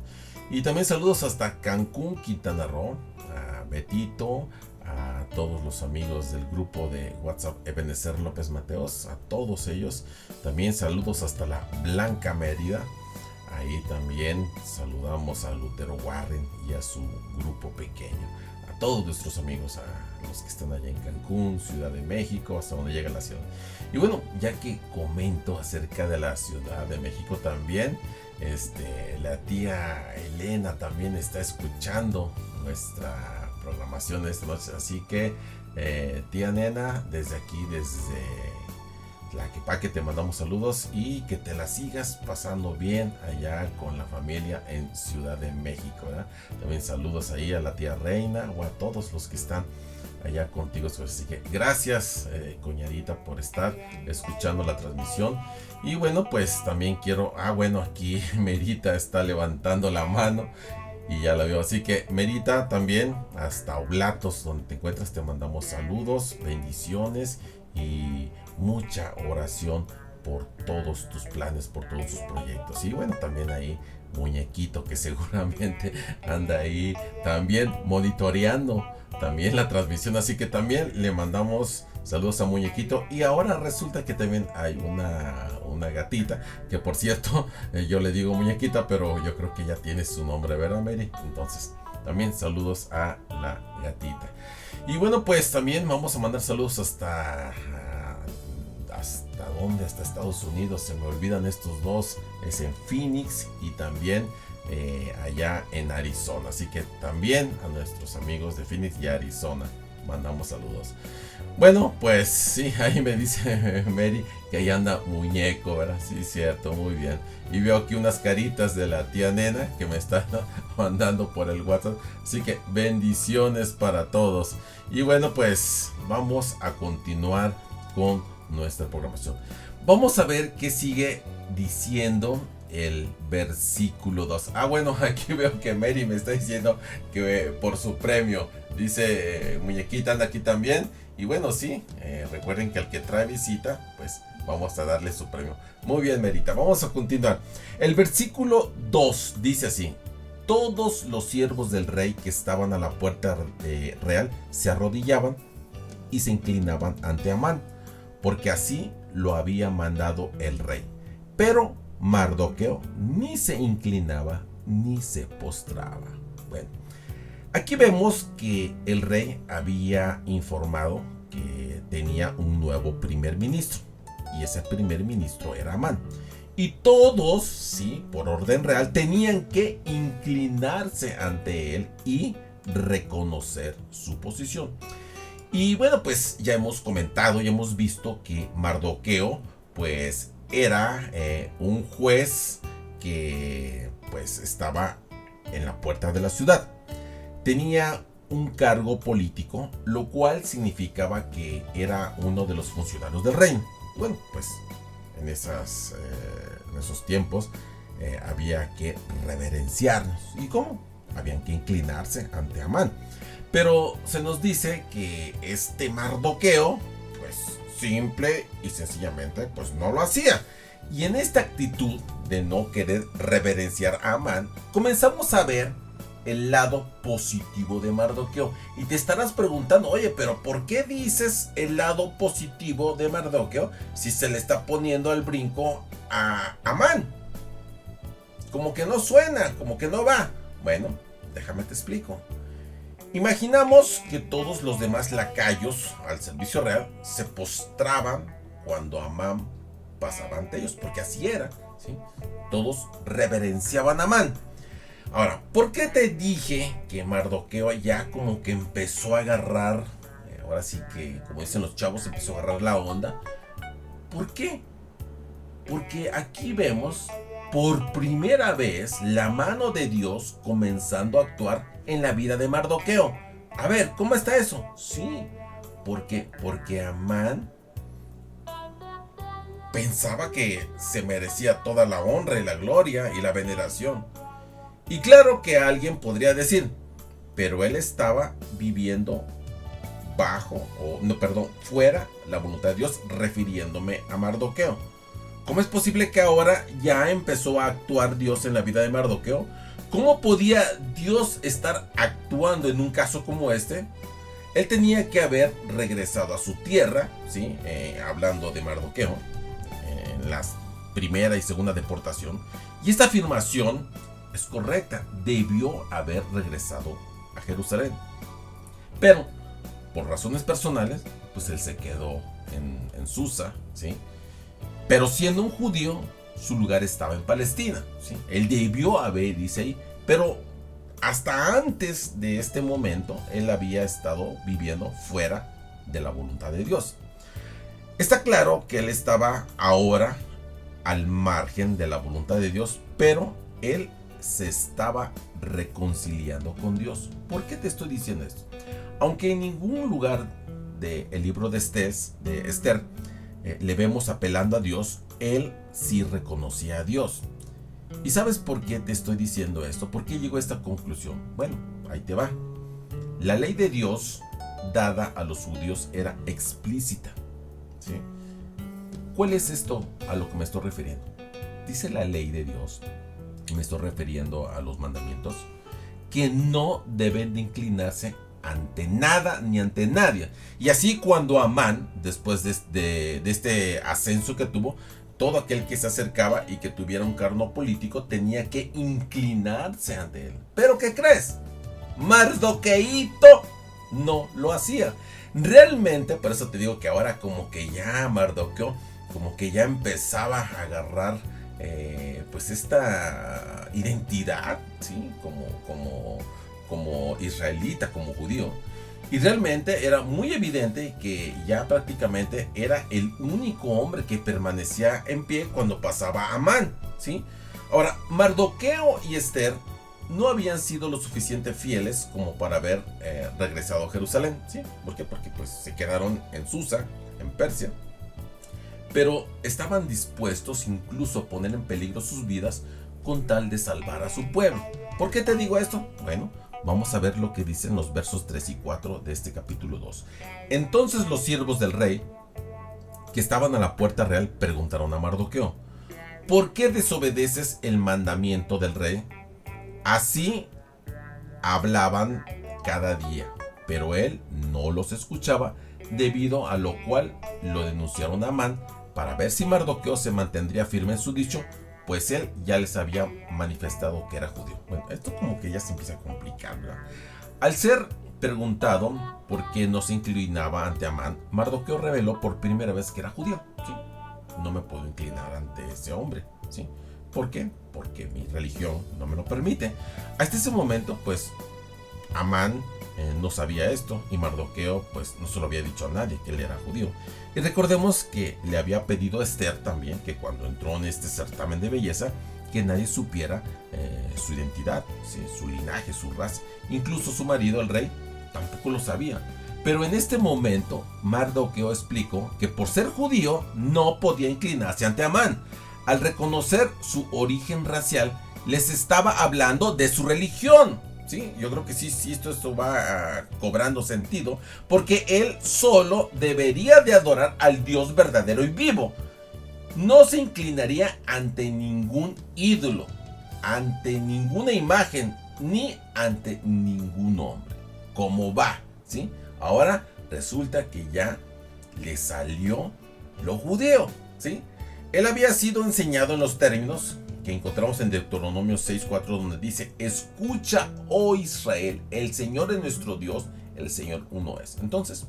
C: Y también saludos hasta Cancún, Quintana Roo, a Betito, a todos los amigos del grupo de WhatsApp Ebenezer López Mateos, a todos ellos. También saludos hasta la Blanca Mérida. Ahí también saludamos a Lutero Warren y a su grupo pequeño. A todos nuestros amigos, a los que están allá en Cancún, Ciudad de México, hasta donde llega la ciudad. Y bueno, ya que comento acerca de la Ciudad de México también, la tía Elena también está escuchando nuestra programación de esta noche. Así que, tía Nena, desde aquí, desde Tlaquepaque, te mandamos saludos y que te la sigas pasando bien allá con la familia en Ciudad de México, ¿verdad? También saludos ahí a la tía Reina o a todos los que están allá contigo. Así que gracias, cuñadita, por estar escuchando la transmisión. Y bueno, pues también quiero, bueno, aquí Merita está levantando la mano y ya la veo. Así que Merita, también hasta Oblatos, donde te encuentras, te mandamos saludos, bendiciones y mucha oración por todos tus planes, por todos tus proyectos. Y bueno, también ahí Muñequito, que seguramente anda ahí también monitoreando también la transmisión, así que también le mandamos saludos a Muñequito. Y ahora resulta que también hay una gatita, que por cierto, yo le digo Muñequita, pero yo creo que ya tiene su nombre, ¿verdad, Mary? Entonces también saludos a la gatita. Y bueno, pues también vamos a mandar saludos hasta dónde, hasta Estados Unidos. Se me olvidan estos dos, es en Phoenix y también allá en Arizona. Así que también a nuestros amigos de Phoenix y Arizona mandamos saludos. Bueno, pues sí, ahí me dice Mary que ahí anda Muñeco, ¿verdad? Sí, cierto, muy bien. Y veo aquí unas caritas de la tía Nena que me está mandando por el WhatsApp. Así que bendiciones para todos. Y bueno, pues vamos a continuar con nuestra programación. Vamos a ver qué sigue diciendo el versículo 2. Bueno, aquí veo que Mary me está diciendo que por su premio, dice Muñequita anda aquí también. Y bueno, sí, recuerden que al que trae visita, pues vamos a darle su premio. Muy bien, Merita, vamos a continuar. El versículo 2 dice así: todos los siervos del rey que estaban a la puerta real se arrodillaban y se inclinaban ante Amán, porque así lo había mandado el rey. Pero Mardoqueo ni se inclinaba ni se postraba. Bueno, aquí vemos que el rey había informado que tenía un nuevo primer ministro, y ese primer ministro era Amán. Y todos, sí, por orden real, tenían que inclinarse ante él y reconocer su posición. Y bueno, pues ya hemos comentado y hemos visto que Mardoqueo pues era un juez que pues estaba en la puerta de la ciudad. Tenía un cargo político, lo cual significaba que era uno de los funcionarios del reino. Bueno, pues en esos tiempos había que reverenciarnos. ¿Y cómo? Habían que inclinarse ante Amán. Pero se nos dice que este Mardoqueo, pues simple y sencillamente, pues no lo hacía. Y en esta actitud de no querer reverenciar a Amán, comenzamos a ver el lado positivo de Mardoqueo. Y te estarás preguntando, oye, pero ¿por qué dices el lado positivo de Mardoqueo si se le está poniendo al brinco a Amán? Como que no suena, como que no va. Bueno, déjame te explico. Imaginamos que todos los demás lacayos al servicio real se postraban cuando Amán pasaba ante ellos, porque así era, ¿sí? Todos reverenciaban a Amán. Ahora, ¿por qué te dije que Mardoqueo ya como que empezó a agarrar, ahora sí que, como dicen los chavos, empezó a agarrar la onda? ¿Por qué? Porque aquí vemos por primera vez la mano de Dios comenzando a actuar en la vida de Mardoqueo. A ver, ¿cómo está eso? Sí, porque Amán pensaba que se merecía toda la honra y la gloria y la veneración. Y claro que alguien podría decir, pero él estaba viviendo fuera la voluntad de Dios, refiriéndome a Mardoqueo. ¿Cómo es posible que ahora ya empezó a actuar Dios en la vida de Mardoqueo? ¿Cómo podía Dios estar actuando en un caso como este? Él tenía que haber regresado a su tierra, ¿sí? Hablando de Mardoqueo, en la primera y segunda deportación. Y esta afirmación es correcta. Debió haber regresado a Jerusalén. Pero, por razones personales, pues él se quedó en Susa, ¿sí? Pero siendo un judío, su lugar estaba en Palestina, ¿sí? Él debió haber, dice ahí, pero hasta antes de este momento, él había estado viviendo fuera de la voluntad de Dios. Está claro que él estaba ahora al margen de la voluntad de Dios, pero él se estaba reconciliando con Dios. ¿Por qué te estoy diciendo esto? Aunque en ningún lugar del libro de Esther le vemos apelando a Dios, él sí reconocía a Dios. ¿Y sabes por qué te estoy diciendo esto? ¿Por qué llegó a esta conclusión? Bueno, ahí te va. La ley de Dios dada a los judíos era explícita, ¿sí? ¿Cuál es esto a lo que me estoy refiriendo? Dice la ley de Dios, me estoy refiriendo a los mandamientos, que no deben de inclinarse ante nada ni ante nadie. Y así cuando Amán, después de este ascenso que tuvo, todo aquel que se acercaba y que tuviera un cargo político tenía que inclinarse ante él. ¿Pero qué crees? Mardoqueito no lo hacía. Realmente, por eso te digo que ahora como que ya Mardoqueo, como que ya empezaba a agarrar pues esta identidad, ¿sí? Como israelita, como judío. Y realmente era muy evidente que ya prácticamente era el único hombre que permanecía en pie cuando pasaba Amán, ¿sí? Ahora, Mardoqueo y Esther no habían sido lo suficiente fieles como para haber regresado a Jerusalén, ¿sí? ¿Por qué? Porque pues se quedaron en Susa, en Persia. Pero estaban dispuestos incluso a poner en peligro sus vidas con tal de salvar a su pueblo. ¿Por qué te digo esto? Bueno, vamos a ver lo que dicen los versos 3 y 4 de este capítulo 2. Entonces los siervos del rey que estaban a la puerta real preguntaron a Mardoqueo: ¿por qué desobedeces el mandamiento del rey? Así hablaban cada día, pero él no los escuchaba, debido a lo cual lo denunciaron a Amán para ver si Mardoqueo se mantendría firme en su dicho, pues él ya les había manifestado que era judío. Bueno, esto como que ya se empieza a complicar, ¿verdad? Al ser preguntado por qué no se inclinaba ante Amán, Mardoqueo reveló por primera vez que era judío, ¿sí? No me puedo inclinar ante ese hombre, ¿sí? ¿Por qué? Porque mi religión no me lo permite. Hasta ese momento, pues, Amán no sabía esto y Mardoqueo, pues, no se lo había dicho a nadie que él era judío. Y recordemos que le había pedido a Esther también que cuando entró en este certamen de belleza, que nadie supiera su identidad, ¿sí? Su linaje, su raza. Incluso su marido, el rey, tampoco lo sabía. Pero en este momento, Mardoqueo explicó que por ser judío no podía inclinarse ante Amán. Al reconocer su origen racial, les estaba hablando de su religión. Sí, yo creo que sí, esto va cobrando sentido, porque él solo debería de adorar al Dios verdadero y vivo. No se inclinaría ante ningún ídolo, ante ninguna imagen, ni ante ningún hombre. ¿Cómo va? ¿Sí? Ahora resulta que ya le salió lo judío, ¿sí? Él había sido enseñado en los términos que encontramos en Deuteronomio 6:4, donde dice: escucha, oh Israel, el Señor es nuestro Dios, el Señor uno es. Entonces,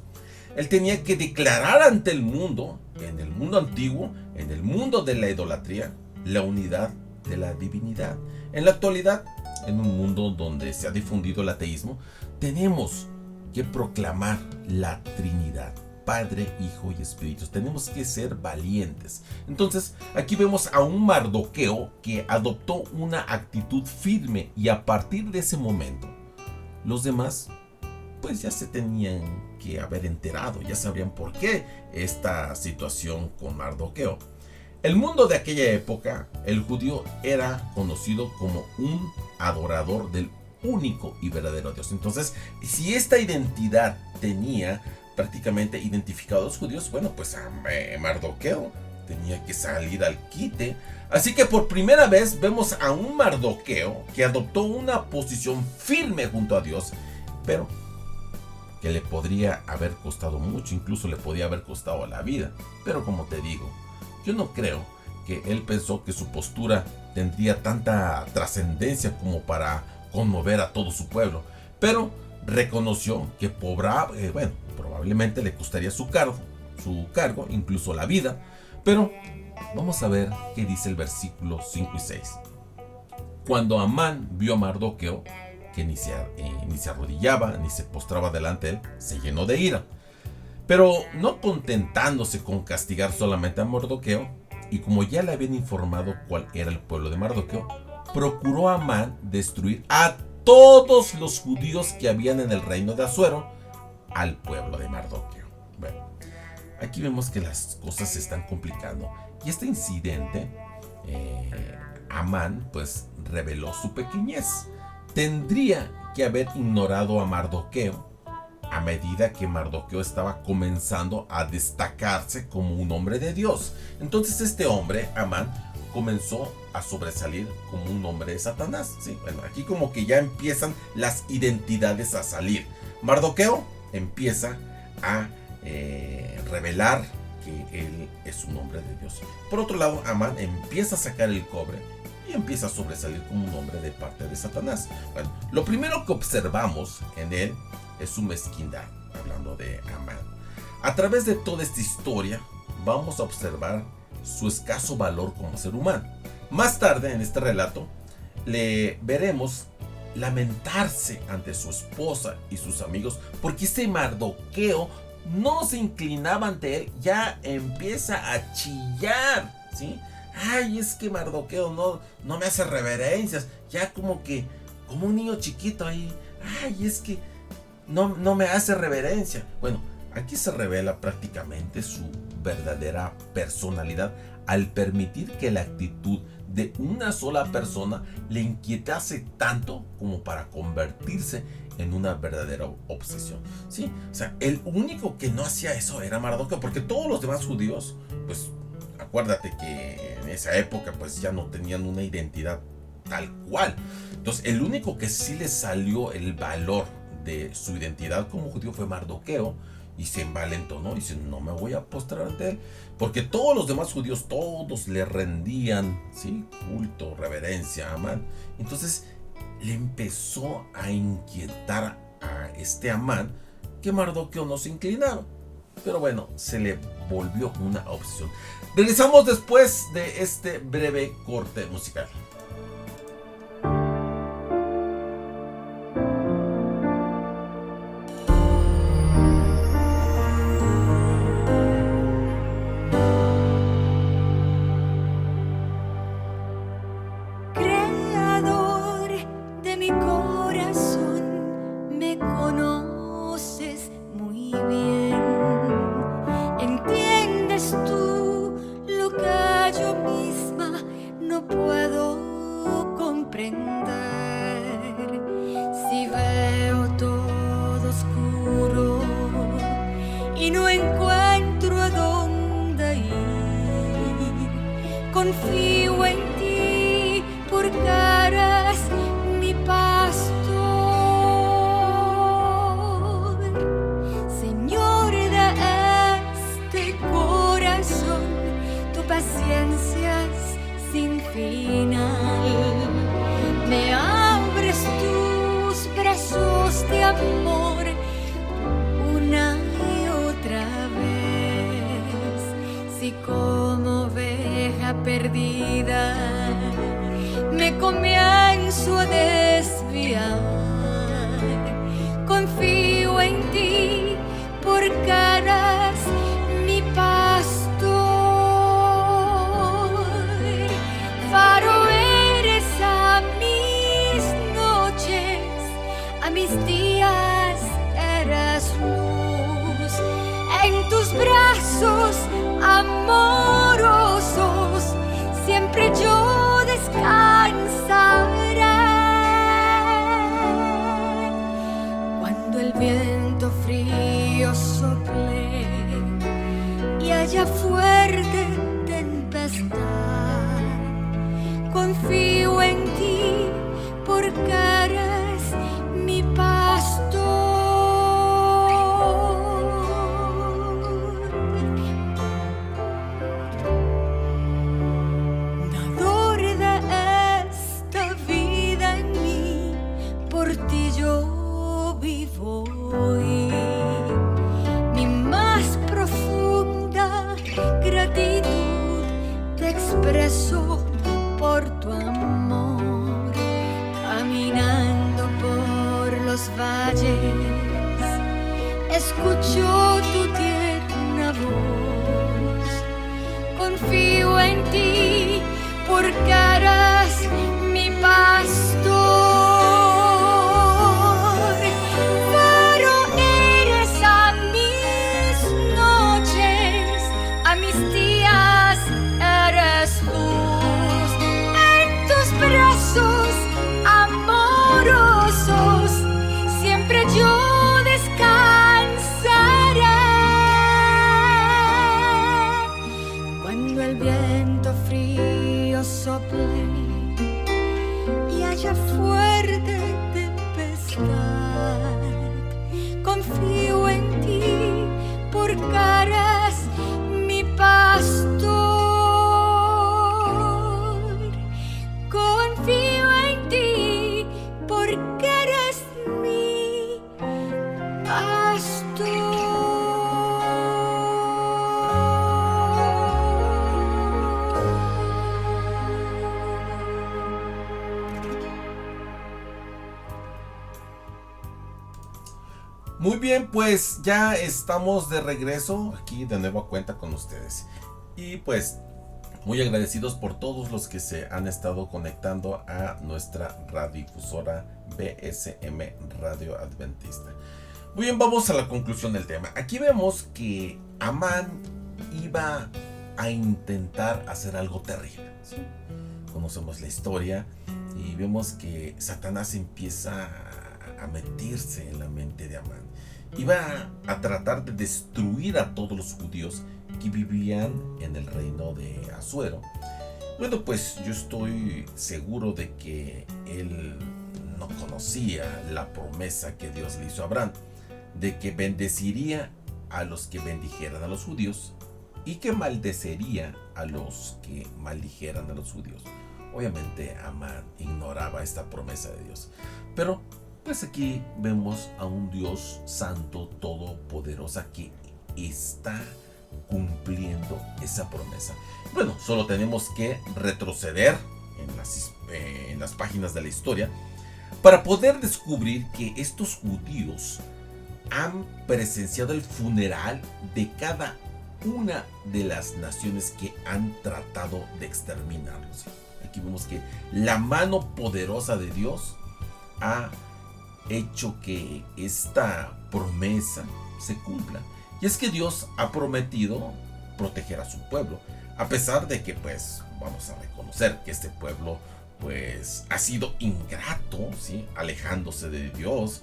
C: él tenía que declarar ante el mundo, en el mundo antiguo, en el mundo de la idolatría, la unidad de la divinidad. En la actualidad, en un mundo donde se ha difundido el ateísmo, tenemos que proclamar la Trinidad. Padre, Hijo y Espíritu. Tenemos que ser valientes. Entonces, aquí vemos a un Mardoqueo que adoptó una actitud firme, y a partir de ese momento, los demás pues ya se tenían que haber enterado, ya sabrían por qué esta situación con Mardoqueo. El mundo de aquella época, el judío era conocido como un adorador del único y verdadero Dios. Entonces, si esta identidad tenía prácticamente identificado a los judíos, bueno, pues a Mardoqueo tenía que salir al quite. Así que por primera vez vemos a un Mardoqueo que adoptó una posición firme junto a Dios, pero que le podría haber costado mucho, incluso le podía haber costado la vida. Pero como te digo, yo no creo que él pensó que su postura tendría tanta trascendencia como para conmover a todo su pueblo, pero reconoció que probablemente le costaría su cargo, incluso la vida. Pero vamos a ver qué dice el versículo 5 y 6. Cuando Amán vio a Mardoqueo, que ni se arrodillaba ni se postraba delante de él, se llenó de ira. Pero no contentándose con castigar solamente a Mardoqueo, y como ya le habían informado cuál era el pueblo de Mardoqueo, procuró Amán destruir a todos los judíos que habían en el reino de Asuero, al pueblo de Mardoqueo. Bueno, aquí vemos que las cosas se están complicando y este incidente, Amán pues reveló su pequeñez. Tendría que haber ignorado a Mardoqueo a medida que Mardoqueo estaba comenzando a destacarse como un hombre de Dios. Entonces este hombre, Amán, comenzó a sobresalir como un hombre de Satanás. ¿Sí? Bueno, aquí como que ya empiezan las identidades a salir. Mardoqueo empieza a revelar que él es un hombre de Dios. Por otro lado, Amán empieza a sacar el cobre y empieza a sobresalir como un hombre de parte de Satanás. Bueno, lo primero que observamos en él es su mezquindad, hablando de Amán. A través de toda esta historia vamos a observar su escaso valor como ser humano. Más tarde en este relato le veremos lamentarse ante su esposa y sus amigos porque este Mardoqueo no se inclinaba ante él, ya empieza a chillar, ¿sí? Ay, es que Mardoqueo no me hace reverencias, ya como un niño chiquito ahí. Ay, es que no me hace reverencia. Bueno, aquí se revela prácticamente su verdadera personalidad al permitir que la actitud de una sola persona le inquietase tanto como para convertirse en una verdadera obsesión. Sí, o sea, el único que no hacía eso era Mardoqueo, porque todos los demás judíos, pues acuérdate que en esa época pues ya no tenían una identidad tal cual. Entonces el único que sí le salió el valor de su identidad como judío fue Mardoqueo, y se envalentonó y dice: no me voy a postrar ante él, porque todos los demás judíos, todos le rendían, ¿sí?, culto, reverencia a Amán. Entonces le empezó a inquietar a este Amán que Mardoqueo no se inclinaba, pero bueno, se le volvió una obsesión. Regresamos después de este breve corte musical.
B: Confío en ti porque eres mi pastor, Señor de este corazón. Tu paciencia es sin final, me abres tus brazos de amor una y otra vez. Si como oveja perdida me comienzo a desviar, confío en ti porque eres mi pastor. Faro eres a mis noches, a mis días eres luz. En tus brazos amorosos siempre yo descansaré. Cuando el viento frío sople y haya fuerte tempestad, confío en ti porque eres mi pastor. Hoy mi más profunda gratitud te expreso por tu amor. Caminando por los valles escucho tu tierna voz. Confío en ti porque eres mi pastor. Faro eres a flame y haya fuerte tempestad. Confío en ti porque eres mi pastor. Confío en ti porque eres mi pastor.
C: Muy bien, pues ya estamos de regreso aquí de nueva cuenta con ustedes. Y pues muy agradecidos por todos los que se han estado conectando a nuestra radiodifusora BSM Radio Adventista. Muy bien, vamos a la conclusión del tema. Aquí vemos que Amán iba a intentar hacer algo terrible, ¿sí? Conocemos la historia y vemos que Satanás empieza a meterse en la mente de Amán. Iba a tratar de destruir a todos los judíos que vivían en el reino de Asuero. Bueno, pues yo estoy seguro de que él no conocía la promesa que Dios le hizo a Abraham, de que bendeciría a los que bendijeran a los judíos y que maldecería a los que maldijeran a los judíos. Obviamente Amán ignoraba esta promesa de Dios, pero pues aquí vemos a un Dios santo, todopoderosa, que está cumpliendo esa promesa. Bueno, solo tenemos que retroceder en las páginas de la historia para poder descubrir que estos judíos han presenciado el funeral de cada una de las naciones que han tratado de exterminarlos. Aquí vemos que la mano poderosa de Dios ha hecho que esta promesa se cumpla. Y es que Dios ha prometido proteger a su pueblo, a pesar de que pues vamos a reconocer que este pueblo pues ha sido ingrato, ¿sí? Alejándose de Dios,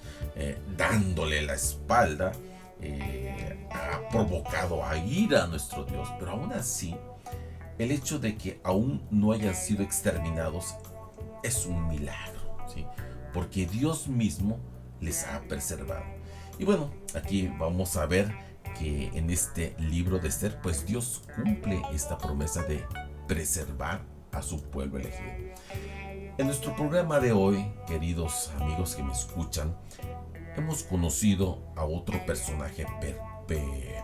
C: dándole la espalda, ha provocado a ira a nuestro Dios. Pero aún así, el hecho de que aún no hayan sido exterminados es un milagro, ¿sí? Porque Dios mismo les ha preservado. Y bueno, aquí vamos a ver que en este libro de Esther, pues Dios cumple esta promesa de preservar a su pueblo elegido. En nuestro programa de hoy, queridos amigos que me escuchan, hemos conocido a otro personaje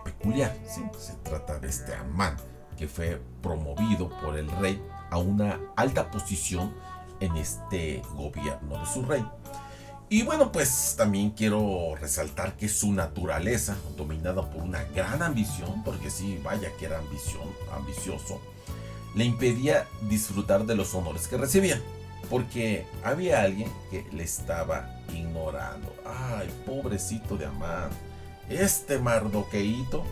C: peculiar, ¿sí? Se trata de este Amán, que fue promovido por el rey a una alta posición en este gobierno de su rey. Y bueno, pues también quiero resaltar que su naturaleza, dominada por una gran ambición, porque sí, vaya que era ambicioso, le impedía disfrutar de los honores que recibía, porque había alguien que le estaba ignorando. Ay, pobrecito de Amán, este Mardoqueito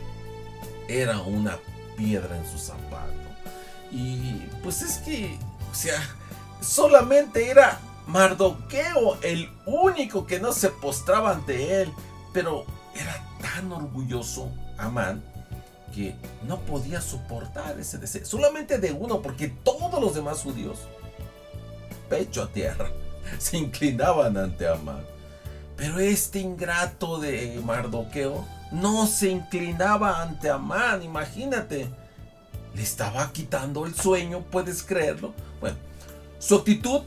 C: era una piedra en su zapato. Y pues es que, o sea, solamente era Mardoqueo el único que no se postraba ante él, pero era tan orgulloso Amán que no podía soportar ese deseo, solamente de uno, porque todos los demás judíos, pecho a tierra, se inclinaban ante Amán. Pero este ingrato de Mardoqueo no se inclinaba ante Amán, imagínate, le estaba quitando el sueño, ¿puedes creerlo? Bueno, su actitud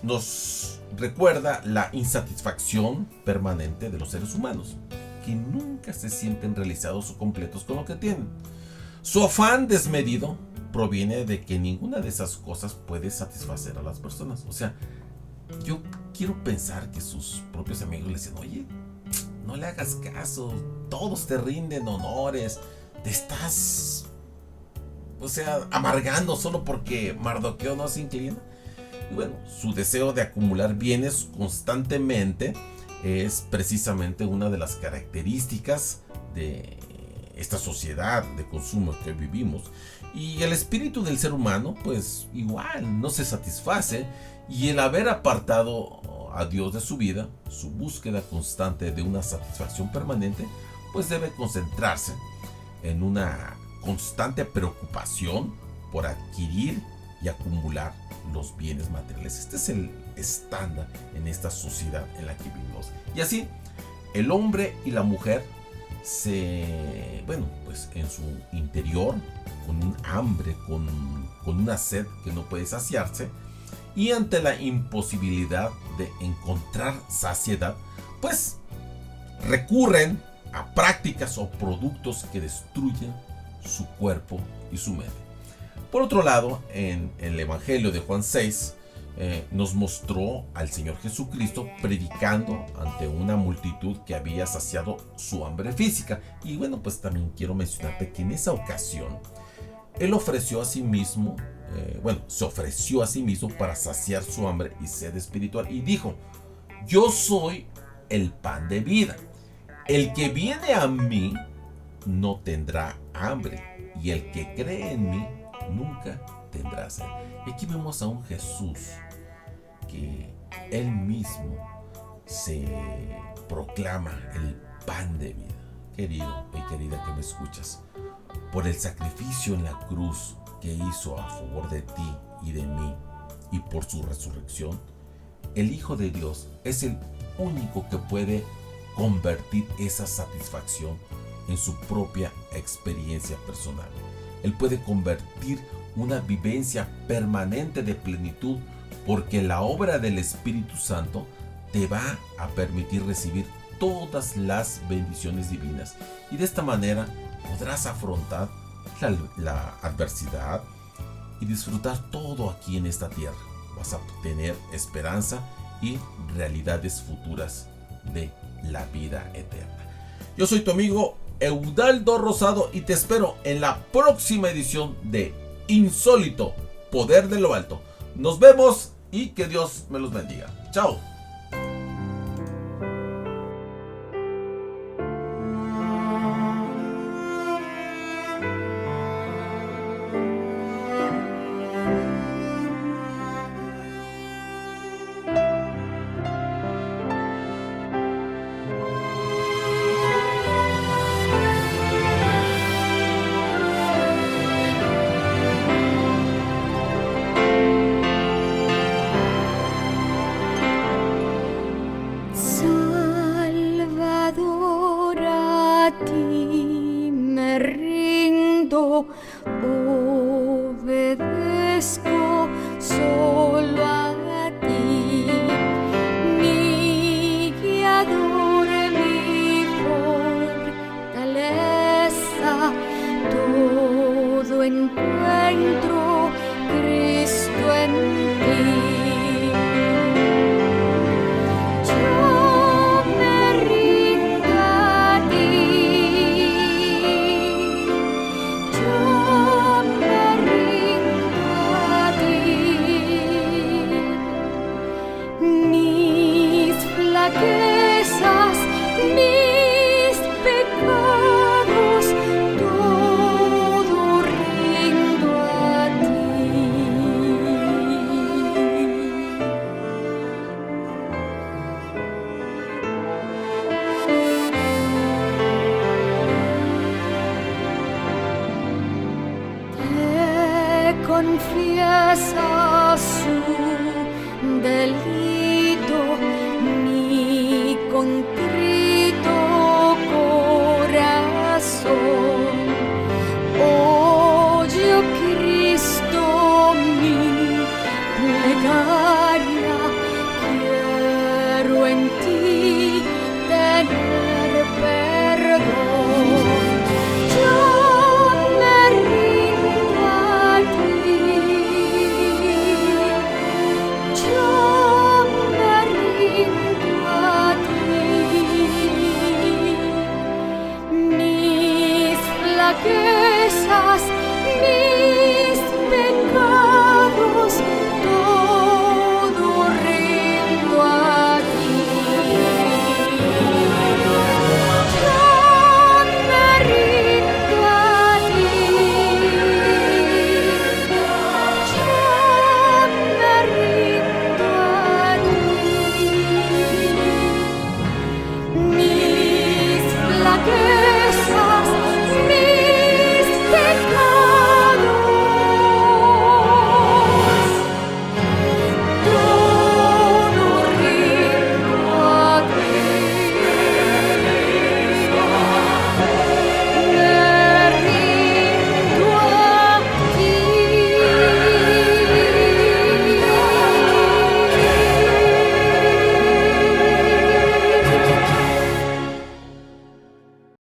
C: nos recuerda la insatisfacción permanente de los seres humanos, que nunca se sienten realizados o completos con lo que tienen. Su afán desmedido proviene de que ninguna de esas cosas puede satisfacer a las personas. O sea, yo quiero pensar que sus propios amigos le dicen: oye, no le hagas caso, todos te rinden honores, te estás, o sea, amargando solo porque Mardoqueo no se inclina. Y bueno, su deseo de acumular bienes constantemente es precisamente una de las características de esta sociedad de consumo que vivimos. Y el espíritu del ser humano, pues igual, no se satisface. Y el haber apartado a Dios de su vida, su búsqueda constante de una satisfacción permanente, pues debe concentrarse en una constante preocupación por adquirir y acumular los bienes materiales. Este es el estándar en esta sociedad en la que vivimos. Y así, el hombre y la mujer pues en su interior, con un hambre, con una sed que no puede saciarse, y ante la imposibilidad de encontrar saciedad, pues recurren a prácticas o productos que destruyen su cuerpo y su mente. Por otro lado, en el Evangelio de Juan 6, nos mostró al Señor Jesucristo predicando ante una multitud que había saciado su hambre física. Y bueno, pues también quiero mencionarte que en esa ocasión Él ofreció a sí mismo, se ofreció a sí mismo para saciar su hambre y sed espiritual. Y dijo: yo soy el pan de vida. El que viene a mí no tendrá hambre, y el que cree en mí nunca tendrá sed. Y aquí vemos a un Jesús que Él mismo se proclama el pan de vida. Querido y querida que me escuchas, por el sacrificio en la cruz que hizo a favor de ti y de mí, y por su resurrección, el Hijo de Dios es el único que puede convertir esa satisfacción en su propia experiencia personal. Él puede convertir una vivencia permanente de plenitud, porque la obra del Espíritu Santo te va a permitir recibir todas las bendiciones divinas, y de esta manera podrás afrontar la adversidad y disfrutar todo aquí en esta tierra. Vas a tener esperanza y realidades futuras de la vida eterna. Yo soy tu amigo Eudaldo Rosado y te espero en la próxima edición de Insólito, Poder de lo Alto. Nos vemos y que Dios me los bendiga. Chao.
B: Salvador, a ti me rindo, obedezco solo a ti, mi guiador, mi fortaleza, todo encuentro Cristo en ti. Mis pecados, todo rindo a ti. Te confiesas su delito, mi contrito corazón.